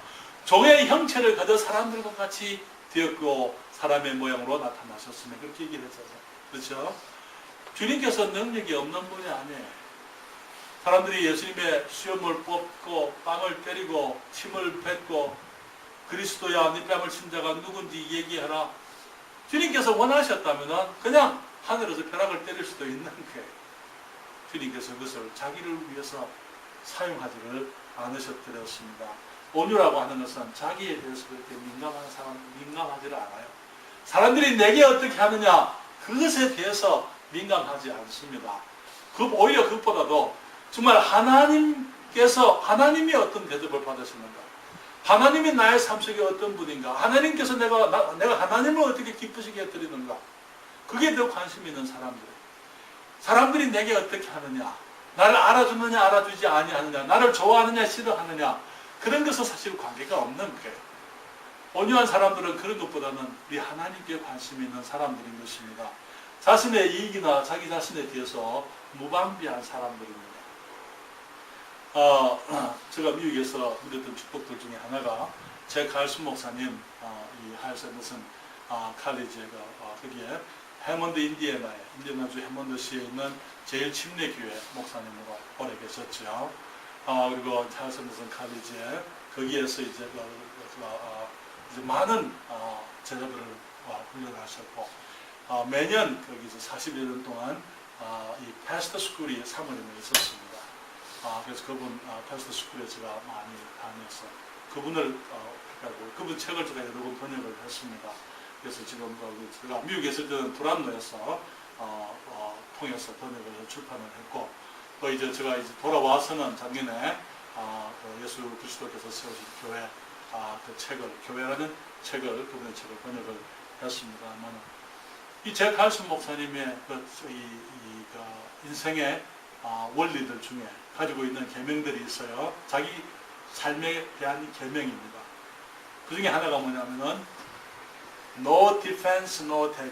S1: 종의 형체를 가져 사람들과 같이 되었고 사람의 모양으로 나타나셨으면 그렇게 얘기를 했잖아요. 그렇죠? 주님께서 능력이 없는 분이 아니에요. 사람들이 예수님의 수염을 뽑고 빵을 때리고 침을 뱉고 그리스도야 네 뺨을 친 자가 누군지 얘기하라. 주님께서 원하셨다면 그냥 하늘에서 벼락을 때릴 수도 있는 거예요. 주님께서 그것을 자기를 위해서 사용하지를 않으셨더랬습니다. 온유라고 하는 것은 자기에 대해서 그렇게 민감하지를 않아요. 사람들이 내게 어떻게 하느냐 그것에 대해서 민감하지 않습니다. 오히려 그것보다도 정말 하나님이 어떤 대접을 받으시는가 하나님이 나의 삶 속에 어떤 분인가 하나님께서 내가 하나님을 어떻게 기쁘시게 해드리는가 그게 더 관심 있는 사람들이 내게 어떻게 하느냐 나를 알아주느냐 알아주지 아니하느냐 나를 좋아하느냐 싫어하느냐 그런 것은 사실 관계가 없는 거예요. 온유한 사람들은 그런 것보다는 우리 하나님께 관심 있는 사람들인 것입니다. 자신의 이익이나 자기 자신에 대해서 무방비한 사람들입니다. 제가 미국에서 누렸던 축복들 중에 하나가 제 갈수 목사님 이 하이샌더슨 칼리지가 거기에 해먼드 인디애나주 해먼드시에 있는 제일 침례교회 목사님으로 오래 계셨죠. 그리고 하이샌더슨 칼리지에 거기에서 이제 많은 제자들을 훈련하셨고 매년 거기서 40여 년 동안 이 패스터 스쿨이 사모님에 있었습니다. 그래서 그분 패스터 스쿨에 제가 많이 다녀서 그분을 그분 책을 제가 여러 번 번역을 했습니다. 그래서 지금 제가 미국에 있을 때는 두란노에서 통해서 번역을 출판을 했고, 또 이제 제가 이제 돌아와서는 작년에 예수 그리스도께서 세우신 교회 그 책을, 교회라는 책을, 그분의 책을 번역을 했습니다만, 이 제 칼슨 목사님의 인생의 원리들 중에 가지고 있는 계명들이 있어요. 자기 삶에 대한 계명입니다. 그 중에 하나가 뭐냐면은 No defense, no tag.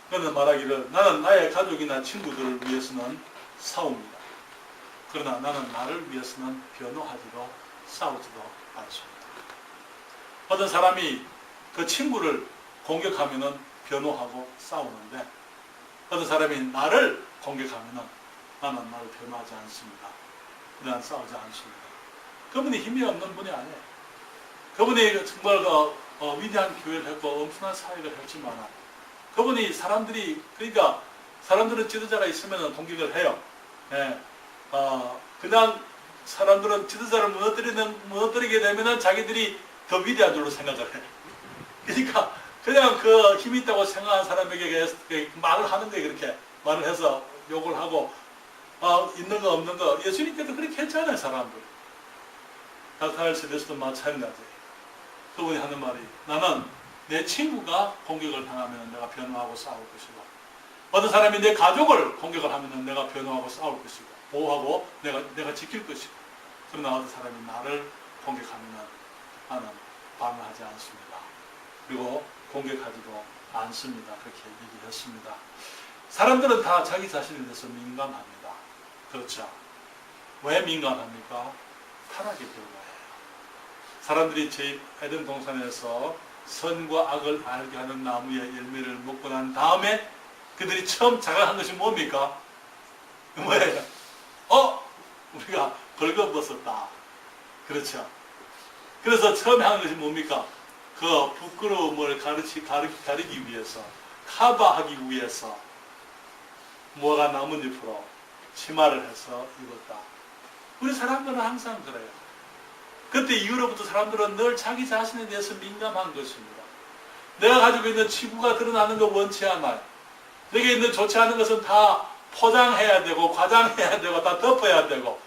S1: 그는 말하기를, 나는 나의 가족이나 친구들을 위해서는 싸웁니다. 그러나 나는 나를 위해서는 변호하지도 싸우지도 않습니다. 어떤 사람이 그 친구를 공격하면은 변호하고 싸우는데, 어떤 사람이 나를 공격하면은 나는 나를 변호하지 않습니다. 나는 싸우지 않습니다. 그분이 힘이 없는 분이 아니에요. 그분이 정말 위대한 교회를 했고 엄청난 사역을 했지만, 그분이 그러니까 사람들은 지도자가 있으면 공격을 해요. 예. 그냥 사람들은 지도자를 무너뜨리게 되면은 자기들이 더 위대한 줄로 생각을 해. 그러니까 그냥 그 힘이 있다고 생각하는 사람에게 말을 하는 거예요. 그렇게 말을 해서 욕을 하고, 있는 거 없는 거. 예수님께도 그렇게 했잖아요, 사람들. 닥터알스에서도 마찬가지예요. 그분이 하는 말이, 나는 내 친구가 공격을 당하면 내가 변호하고 싸울 것이고, 어떤 사람이 내 가족을 공격을 하면 내가 변호하고 싸울 것이고, 보호하고 내가 지킬 것이고, 그러나 어떤 사람이 나를 공격하면 나는 방어하지 않습니다. 그리고 공격하지도 않습니다. 그렇게 얘기했습니다. 사람들은 다 자기 자신에 대해서 민감합니다. 그렇죠? 왜 민감합니까? 타락의 결과예요. 사람들이 제 에덴 동산에서 선과 악을 알게 하는 나무의 열매를 먹고 난 다음에 그들이 처음 자각한 것이 뭡니까? 뭐예요? 우리가 벌거벗었다. 그렇죠? 그래서 처음에 하는 것이 뭡니까? 그 부끄러움을 가리기 위해서, 커버하기 위해서 뭐가 나뭇잎으로 치마를 해서 입었다. 우리 사람들은 항상 그래요. 그때 이후로부터 사람들은 늘 자기 자신에 대해서 민감한 것입니다. 내가 가지고 있는 치부가 드러나는 거 원치 않아요. 내게 있는 좋지 않은 것은 다 포장해야 되고 과장해야 되고 다 덮어야 되고,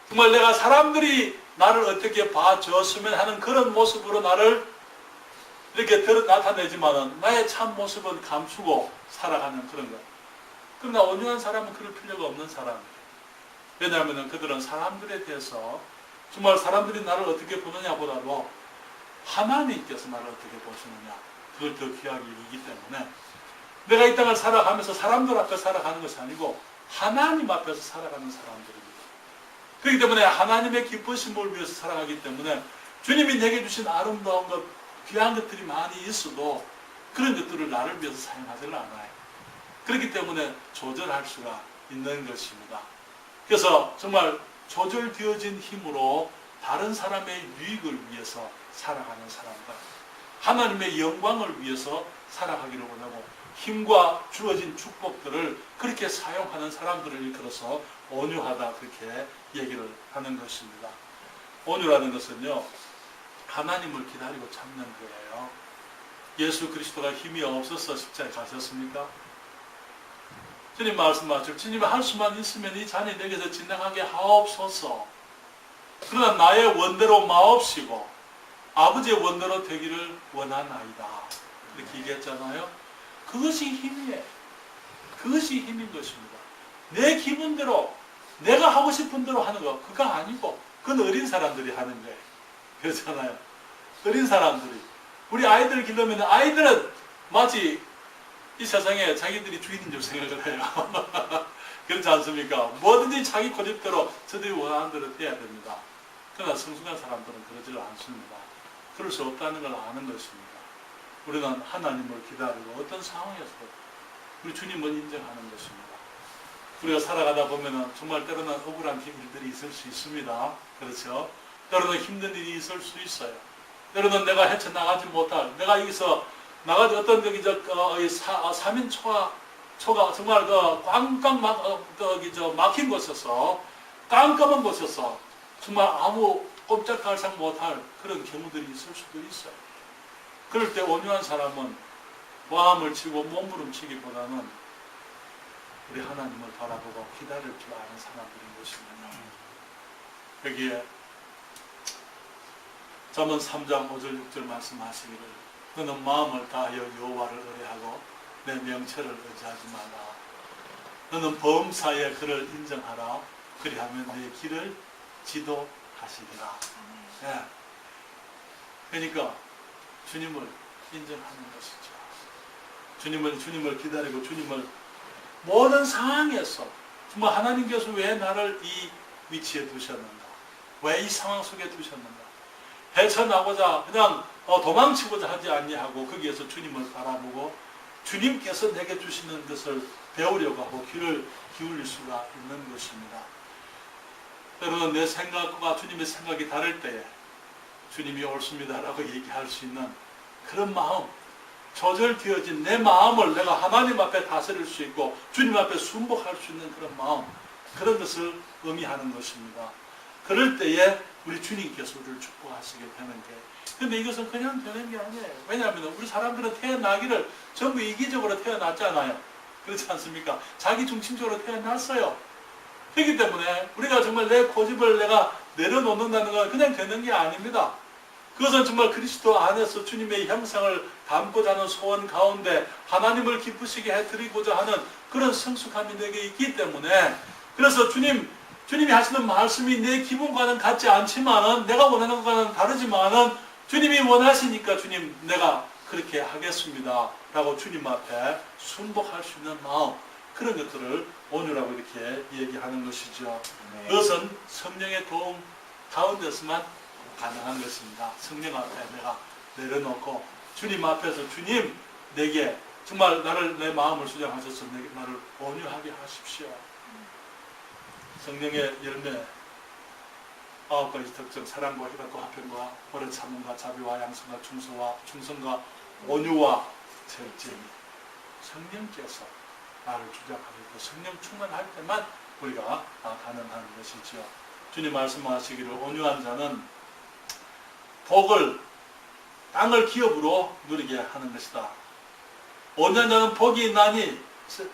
S1: 정말 내가 사람들이 나를 어떻게 봐줬으면 하는 그런 모습으로 나를 이렇게 나타내지만은 나의 참 모습은 감추고 살아가는 그런 것. 그러나 온유한 사람은 그럴 필요가 없는 사람이에요. 왜냐하면 그들은 사람들에 대해서 정말 사람들이 나를 어떻게 보느냐보다도 하나님께서 나를 어떻게 보시느냐, 그걸 더 귀하게 여기기 때문에 내가 이 땅을 살아가면서 사람들 앞에 살아가는 것이 아니고 하나님 앞에서 살아가는 사람들입니다. 그렇기 때문에 하나님의 기쁘심을 위해서 살아가기 때문에 주님이 내게 주신 아름다운 것, 귀한 것들이 많이 있어도 그런 것들을 나를 위해서 사용하지는 않아요. 그렇기 때문에 조절할 수가 있는 것입니다. 그래서 정말 조절되어진 힘으로 다른 사람의 유익을 위해서 살아가는 사람들, 하나님의 영광을 위해서 살아가기를 원하고 힘과 주어진 축복들을 그렇게 사용하는 사람들을 일컬어서 온유하다, 그렇게 얘기를 하는 것입니다. 온유라는 것은요, 하나님을 기다리고 참는 거예요. 예수 그리스도가 힘이 없어서 십자가에 가셨습니까? 주님 말씀하시죠. 주님이 할 수만 있으면 이 잔이 내게서 지나가게 하옵소서. 그러나 나의 원대로 마옵시고 아버지의 원대로 되기를 원하나이다. 이렇게 얘기했잖아요. 그것이 힘이에요. 그것이 힘인 것입니다. 내 기분대로 내가 하고 싶은 대로 하는 거, 그거 아니고 그건 어린 사람들이 하는 거예요. 그렇잖아요. 어린 사람들이. 우리 아이들을 기르면 아이들은 마치 이 세상에 자기들이 주인인 줄 생각을 해요. 그렇지 않습니까? 뭐든지 자기 고집대로 저들이 원하는 대로 해야 됩니다. 그러나 성숙한 사람들은 그러지를 않습니다. 그럴 수 없다는 걸 아는 것입니다. 우리는 하나님을 기다리고 어떤 상황에서도 우리 주님을 인정하는 것입니다. 우리가 살아가다 보면 정말 때로는 억울한 일들이 있을 수 있습니다. 그렇죠? 때로는 힘든 일이 있을 수 있어요. 때로는 내가 헤쳐나가지 못할, 내가 여기서 나가지 어떤 저기 3인 초가 정말 꽝꽝 막힌 곳에서, 깜깜한 곳에서 정말 아무 꼼짝달싹 못할 그런 경우들이 있을 수도 있어요. 그럴 때 온유한 사람은 마음을 치고 몸부림치기보다는 우리 하나님을 바라보고 기다릴 줄 아는 사람들인 것입니다. 여기에 잠언 3장 5절 6절 말씀하시기를 너는 마음을 다하여 여호와를 의뢰하고 내 명철을 의지하지 마라. 너는 범사에 그를 인정하라. 그리하면 내 길을 지도하시리라. 네. 그러니까 주님을 인정하는 것이죠. 주님을 기다리고 주님을 모든 상황에서 정말 하나님께서 왜 나를 이 위치에 두셨는가? 왜 이 상황 속에 두셨는가? 헤쳐나고자 그냥 도망치고자 하지 아니하고 거기에서 주님을 바라보고 주님께서 내게 주시는 것을 배우려고 하고 귀를 기울일 수가 있는 것입니다. 여러분, 내 생각과 주님의 생각이 다를 때에 주님이 옳습니다라고 얘기할 수 있는 그런 마음, 조절되어진 내 마음을 내가 하나님 앞에 다스릴 수 있고 주님 앞에 순복할 수 있는 그런 마음, 그런 것을 의미하는 것입니다. 그럴 때에 우리 주님께서 우리를 축복하시게 되는 게, 근데 이것은 그냥 되는 게 아니에요. 왜냐하면 우리 사람들은 태어나기를 전부 이기적으로 태어났잖아요. 그렇지 않습니까? 자기 중심적으로 태어났어요. 그렇기 때문에 우리가 정말 내 고집을 내가 내려놓는다는 건 그냥 되는 게 아닙니다. 그것은 정말 그리스도 안에서 주님의 형상을 담고자 하는 소원 가운데 하나님을 기쁘시게 해드리고자 하는 그런 성숙함이 내게 있기 때문에, 그래서 주님이 하시는 말씀이 내 기분과는 같지 않지만은, 내가 원하는 것과는 다르지만은 주님이 원하시니까 주님 내가 그렇게 하겠습니다 라고 주님 앞에 순복할 수 있는 마음, 그런 것들을 온유라고 이렇게 얘기하는 것이죠. 네. 그것은 성령의 도움 가운데서만 가능한 것입니다. 성령 앞에 내가 내려놓고 주님 앞에서 주님 내게 정말 내 마음을 수정하셔서 나를 온유하게 하십시오. 성령의 열매 9가지 특징, 사랑과 희락과 화평과 오래 참음과 자비와 양성과 충성과 온유와 절제니, 성령께서 나를 주장하고 성령 충만할 때만 우리가 가능한 것이죠. 주님 말씀하시기를 온유한 자는 복을 땅을 기업으로 누리게 하는 것이다. 온유한 자는 복이 있나니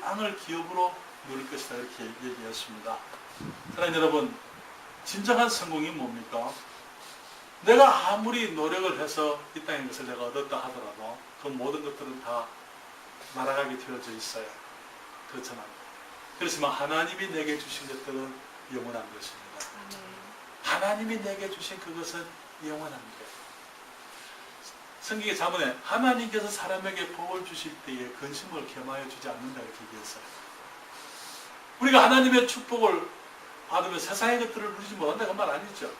S1: 땅을 기업으로 누릴 것이다. 이렇게 얘기했습니다. 사랑하는 여러분, 진정한 성공이 뭡니까? 내가 아무리 노력을 해서 이 땅의 것을 내가 얻었다 하더라도 그 모든 것들은 다 날아가게 되어져 있어요. 그렇잖아요. 그렇지만 하나님이 내게 주신 것들은 영원한 것입니다. 하나님이 내게 주신 그것은 영원한 것. 성경의 자문에 하나님께서 사람에게 복을 주실 때에 근심을 겸하여 주지 않는다 이렇게 얘기했어요. 우리가 하나님의 축복을 받으면 세상의 것들을 누리지 못한다 그 말 아니죠.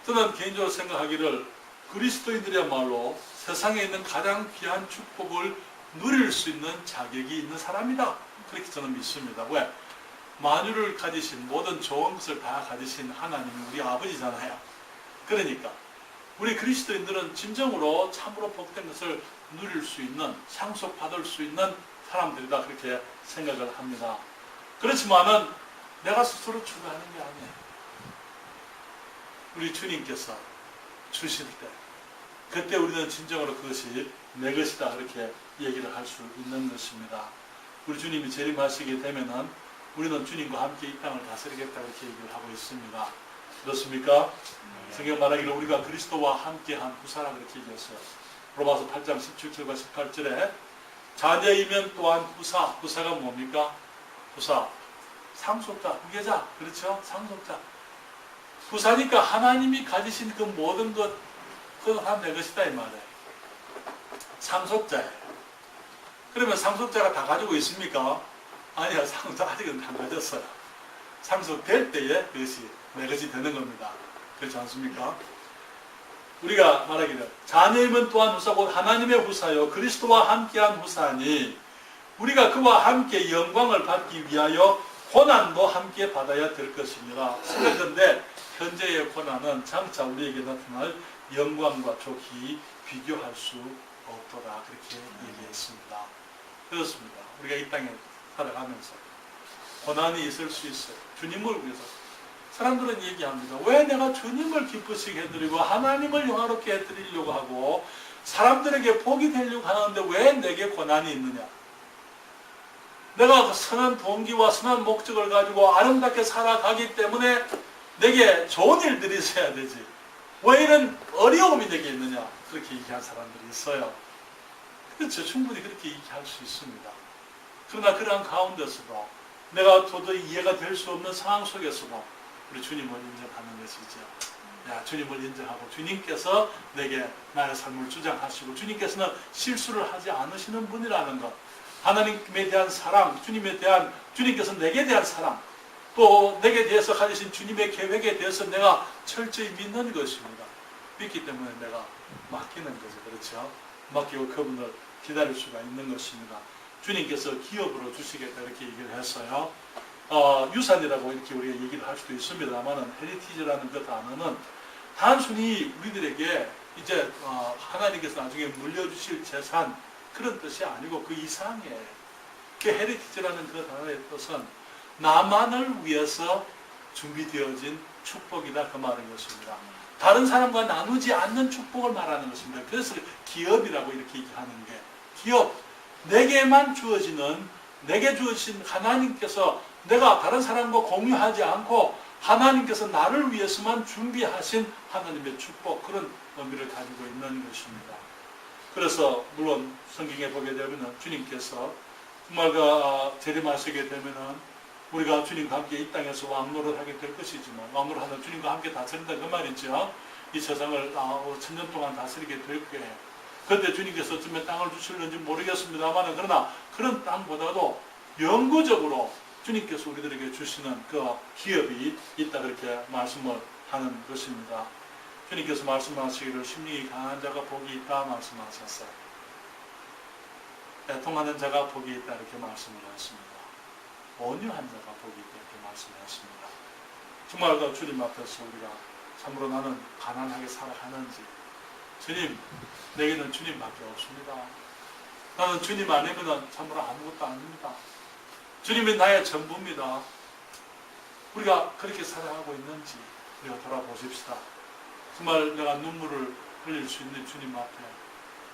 S1: 저는 개인적으로 생각하기를 그리스도인들이야말로 세상에 있는 가장 귀한 축복을 누릴 수 있는 자격이 있는 사람이다. 그렇게 저는 믿습니다. 왜? 만유를 가지신, 모든 좋은 것을 다 가지신 하나님이 우리 아버지잖아요. 그러니까 우리 그리스도인들은 진정으로 참으로 복된 것을 누릴 수 있는, 상속받을 수 있는 사람들이다 그렇게 생각을 합니다. 그렇지만은 내가 스스로 추구하는 게 아니에요. 우리 주님께서 주실 때 그때 우리는 진정으로 그것이 내 것이다 그렇게 얘기를 할 수 있는 것입니다. 우리 주님이 재림하시게 되면은 우리는 주님과 함께 이 땅을 다스리겠다 이렇게 얘기를 하고 있습니다. 그렇습니까? 성경 말하기를 우리가 그리스도와 함께한 후사라 그렇게 얘기했어요. 로마서 8장 17절과 18절에 자녀이면 또한 후사가 뭡니까? 후사, 상속자, 후계자, 그렇죠? 상속자. 후사니까 하나님이 가지신 그 모든 것, 그건 다 내 것이다 이 말이에요. 상속자예요. 그러면 상속자가 다 가지고 있습니까? 아니야, 상속자 아직은 안 가졌어요. 상속될 때에 그것이 내 것이 되는 겁니다. 그렇지 않습니까? 우리가 말하기를 자녀이면 또한 후사고 하나님의 후사요 그리스도와 함께한 후사니 우리가 그와 함께 영광을 받기 위하여 고난도 함께 받아야 될 것입니다. 그런데 현재의 고난은 장차 우리에게 나타날 영광과 좋게 비교할 수 없도다 그렇게 얘기했습니다. 그렇습니다. 우리가 이 땅에 살아가면서 고난이 있을 수 있어요. 주님을 위해서. 사람들은 얘기합니다. 왜 내가 주님을 기쁘시게 해드리고 하나님을 영화롭게 해드리려고 하고 사람들에게 복이 되려고 하는데 왜 내게 고난이 있느냐? 내가 그 선한 동기와 선한 목적을 가지고 아름답게 살아가기 때문에 내게 좋은 일들이 있어야 되지. 왜 이런 어려움이 내게 있느냐? 그렇게 얘기한 사람들이 있어요. 그렇죠. 충분히 그렇게 얘기할 수 있습니다. 그러나 그러한 가운데서도 내가 도저히 이해가 될 수 없는 상황 속에서도 우리 주님을 인정하는 것이죠. 야, 주님을 인정하고 주님께서 내게 나의 삶을 주장하시고 주님께서는 실수를 하지 않으시는 분이라는 것, 하나님에 대한 사랑, 주님께서 내게 대한 사랑, 또 내게 대해서 가지신 주님의 계획에 대해서 내가 철저히 믿는 것입니다. 믿기 때문에 내가 맡기는 거죠. 그렇죠? 맡기고 그분을 기다릴 수가 있는 것입니다. 주님께서 기업으로 주시겠다 이렇게 얘기를 했어요. 유산이라고 이렇게 우리가 얘기를 할 수도 있습니다만 헤리티지라는 그 단어는 단순히 우리들에게 이제 하나님께서 나중에 물려주실 재산 그런 뜻이 아니고 그 이상의 그 헤리티지라는 그 단어의 뜻은 나만을 위해서 준비되어진 축복이다 그 말인 것입니다. 다른 사람과 나누지 않는 축복을 말하는 것입니다. 그래서 기업이라고 이렇게 얘기하는 게 기업, 내게만 주어지는 내게 주어진 하나님께서 내가 다른 사람과 공유하지 않고 하나님께서 나를 위해서만 준비하신 하나님의 축복 그런 의미를 가지고 있는 것입니다. 그래서 물론 성경에 보게 되면 주님께서 정말 재림하시게 되면은 우리가 주님과 함께 이 땅에서 왕노를 하게 될 것이지만 왕노를 주님과 함께 다스린다 그 말이죠. 이 세상을 천년 동안 다스리게 될 거예요. 그런데 주님께서 어쩌면 땅을 주실는지 모르겠습니다만 그러나 그런 땅보다도 영구적으로 주님께서 우리들에게 주시는 그 기업이 있다 그렇게 말씀을 하는 것입니다. 주님께서 말씀하시기를 심령이 강한 자가 복이 있다 말씀하셨어요. 애통하는 자가 복이 있다 이렇게 말씀을 하십니다. 온유한 자가 복이 있다 이렇게 말씀하십니다. 정말 그 주님 앞에서 우리가 참으로 나는 가난하게 살아가는지 주님 내게는 주님밖에 없습니다. 나는 주님 아니면 참으로 아무것도 아닙니다. 주님이 나의 전부입니다. 우리가 그렇게 살아가고 있는지 우리가 돌아보십시다. 정말 내가 눈물을 흘릴 수 있는 주님 앞에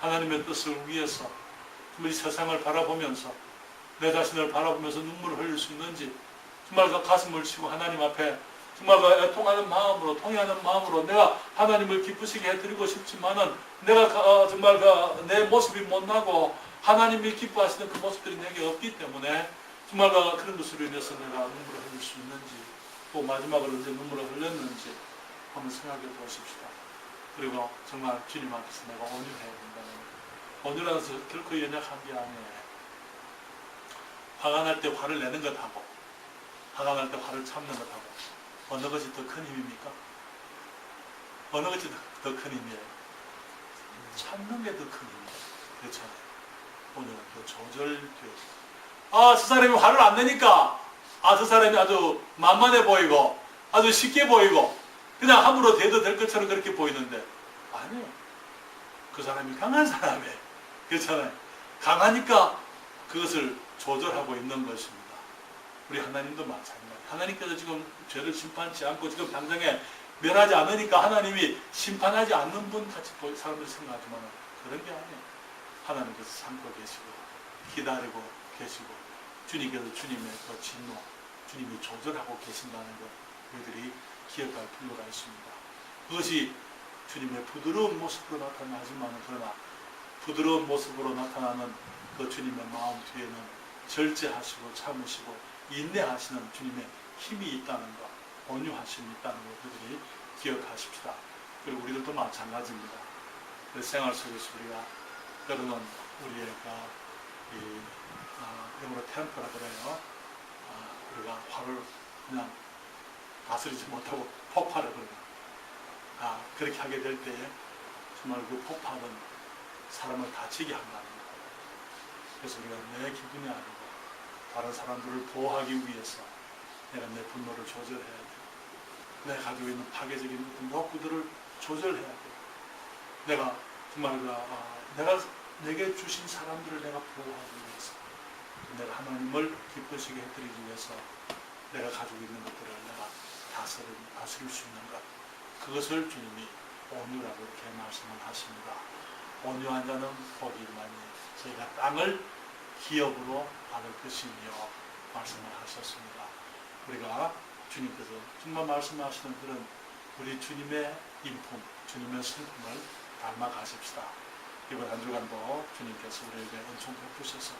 S1: 하나님의 뜻을 위해서 정말 이 세상을 바라보면서 내 자신을 바라보면서 눈물을 흘릴 수 있는지 정말 그 가슴을 치고 하나님 앞에 정말 그 애통하는 마음으로 통해하는 마음으로 내가 하나님을 기쁘시게 해드리고 싶지만은 내가 정말 내 모습이 못나고 하나님이 기뻐하시는 그 모습들이 내게 없기 때문에 정말 그런 것으로 인해서 내가 눈물을 흘릴 수 있는지 또 마지막으로 언제 눈물을 흘렸는지 한번 생각해 보십시다. 그리고 정말 주님 앞에서 내가 온유해야 된다는 온유라는 것은 결코 연약한 게 아니에요. 화가 날 때 화를 내는 것하고 화가 날 때 화를 참는 것하고 어느 것이 더 큰 힘입니까? 어느 것이 더 큰 힘이에요? 참는 게 더 큰 힘이에요. 그렇잖아요. 오늘 더 조절되어 저 사람이 화를 안 내니까 저 사람이 아주 만만해 보이고 아주 쉽게 보이고 그냥 함부로 대도 될 것처럼 그렇게 보이는데 아니에요. 그 사람이 강한 사람이에요. 그렇잖아요. 강하니까 그것을 조절하고 있는 것입니다. 우리 하나님도 마찬가지예요. 하나님께서 지금 죄를 심판치 않고 지금 당장에 면하지 않으니까 하나님이 심판하지 않는 분 같이 사람들이 생각하지만 그런 게 아니에요. 하나님께서 참고 계시고 기다리고 계시고 주님께서 주님의 그 진노 주님이 조절하고 계신다는 것 우리들이 기억할 필요가 있습니다. 그것이 주님의 부드러운 모습으로 나타나지만 그러나 부드러운 모습으로 나타나는 그 주님의 마음 뒤에는 절제하시고 참으시고 인내하시는 주님의 힘이 있다는 것, 온유하심이 있다는 것 우리들이 기억하십시다. 그리고 우리들도 마찬가지입니다. 그 생활 속에서 우리가 때로는 우리의 영어로 템퍼라 그래요. 우리가 화를 그냥 다스리지 못하고 폭발을 그래요. 그렇게 하게 될 때에 정말 그 폭발은 사람을 다치게 한다는 것. 그래서 우리가 내 기분이 아니고 다른 사람들을 보호하기 위해서 내가 내 분노를 조절해야 돼. 내가 가지고 있는 파괴적인 어떤 욕구들을 조절해야 돼. 내가 정말 내가 내게 주신 사람들을 내가 보호하기 위해서 내가 하나님을 기쁘시게 해드리기 위해서 내가 가지고 있는 것들을 내가 다스릴 수 있는 것, 그것을 주님이 온유라고 이렇게 말씀을 하십니다. 온유한 자는 복이 있나니 저희가 땅을 기업으로 받을 것이며 말씀을 하셨습니다. 우리가 주님께서 정말 말씀하시는 그런 우리 주님의 인품, 주님의 성품을 닮아 가십시다. 이번 한 주간도 주님께서 우리에게 은총 베푸셔서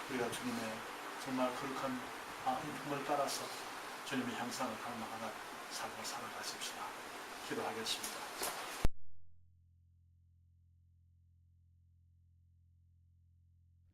S1: 우리가 주님의 정말 거룩한 인품을 따라서 주님의 형상을 닮아가는 삶을 살아가십시다. 기도하겠습니다.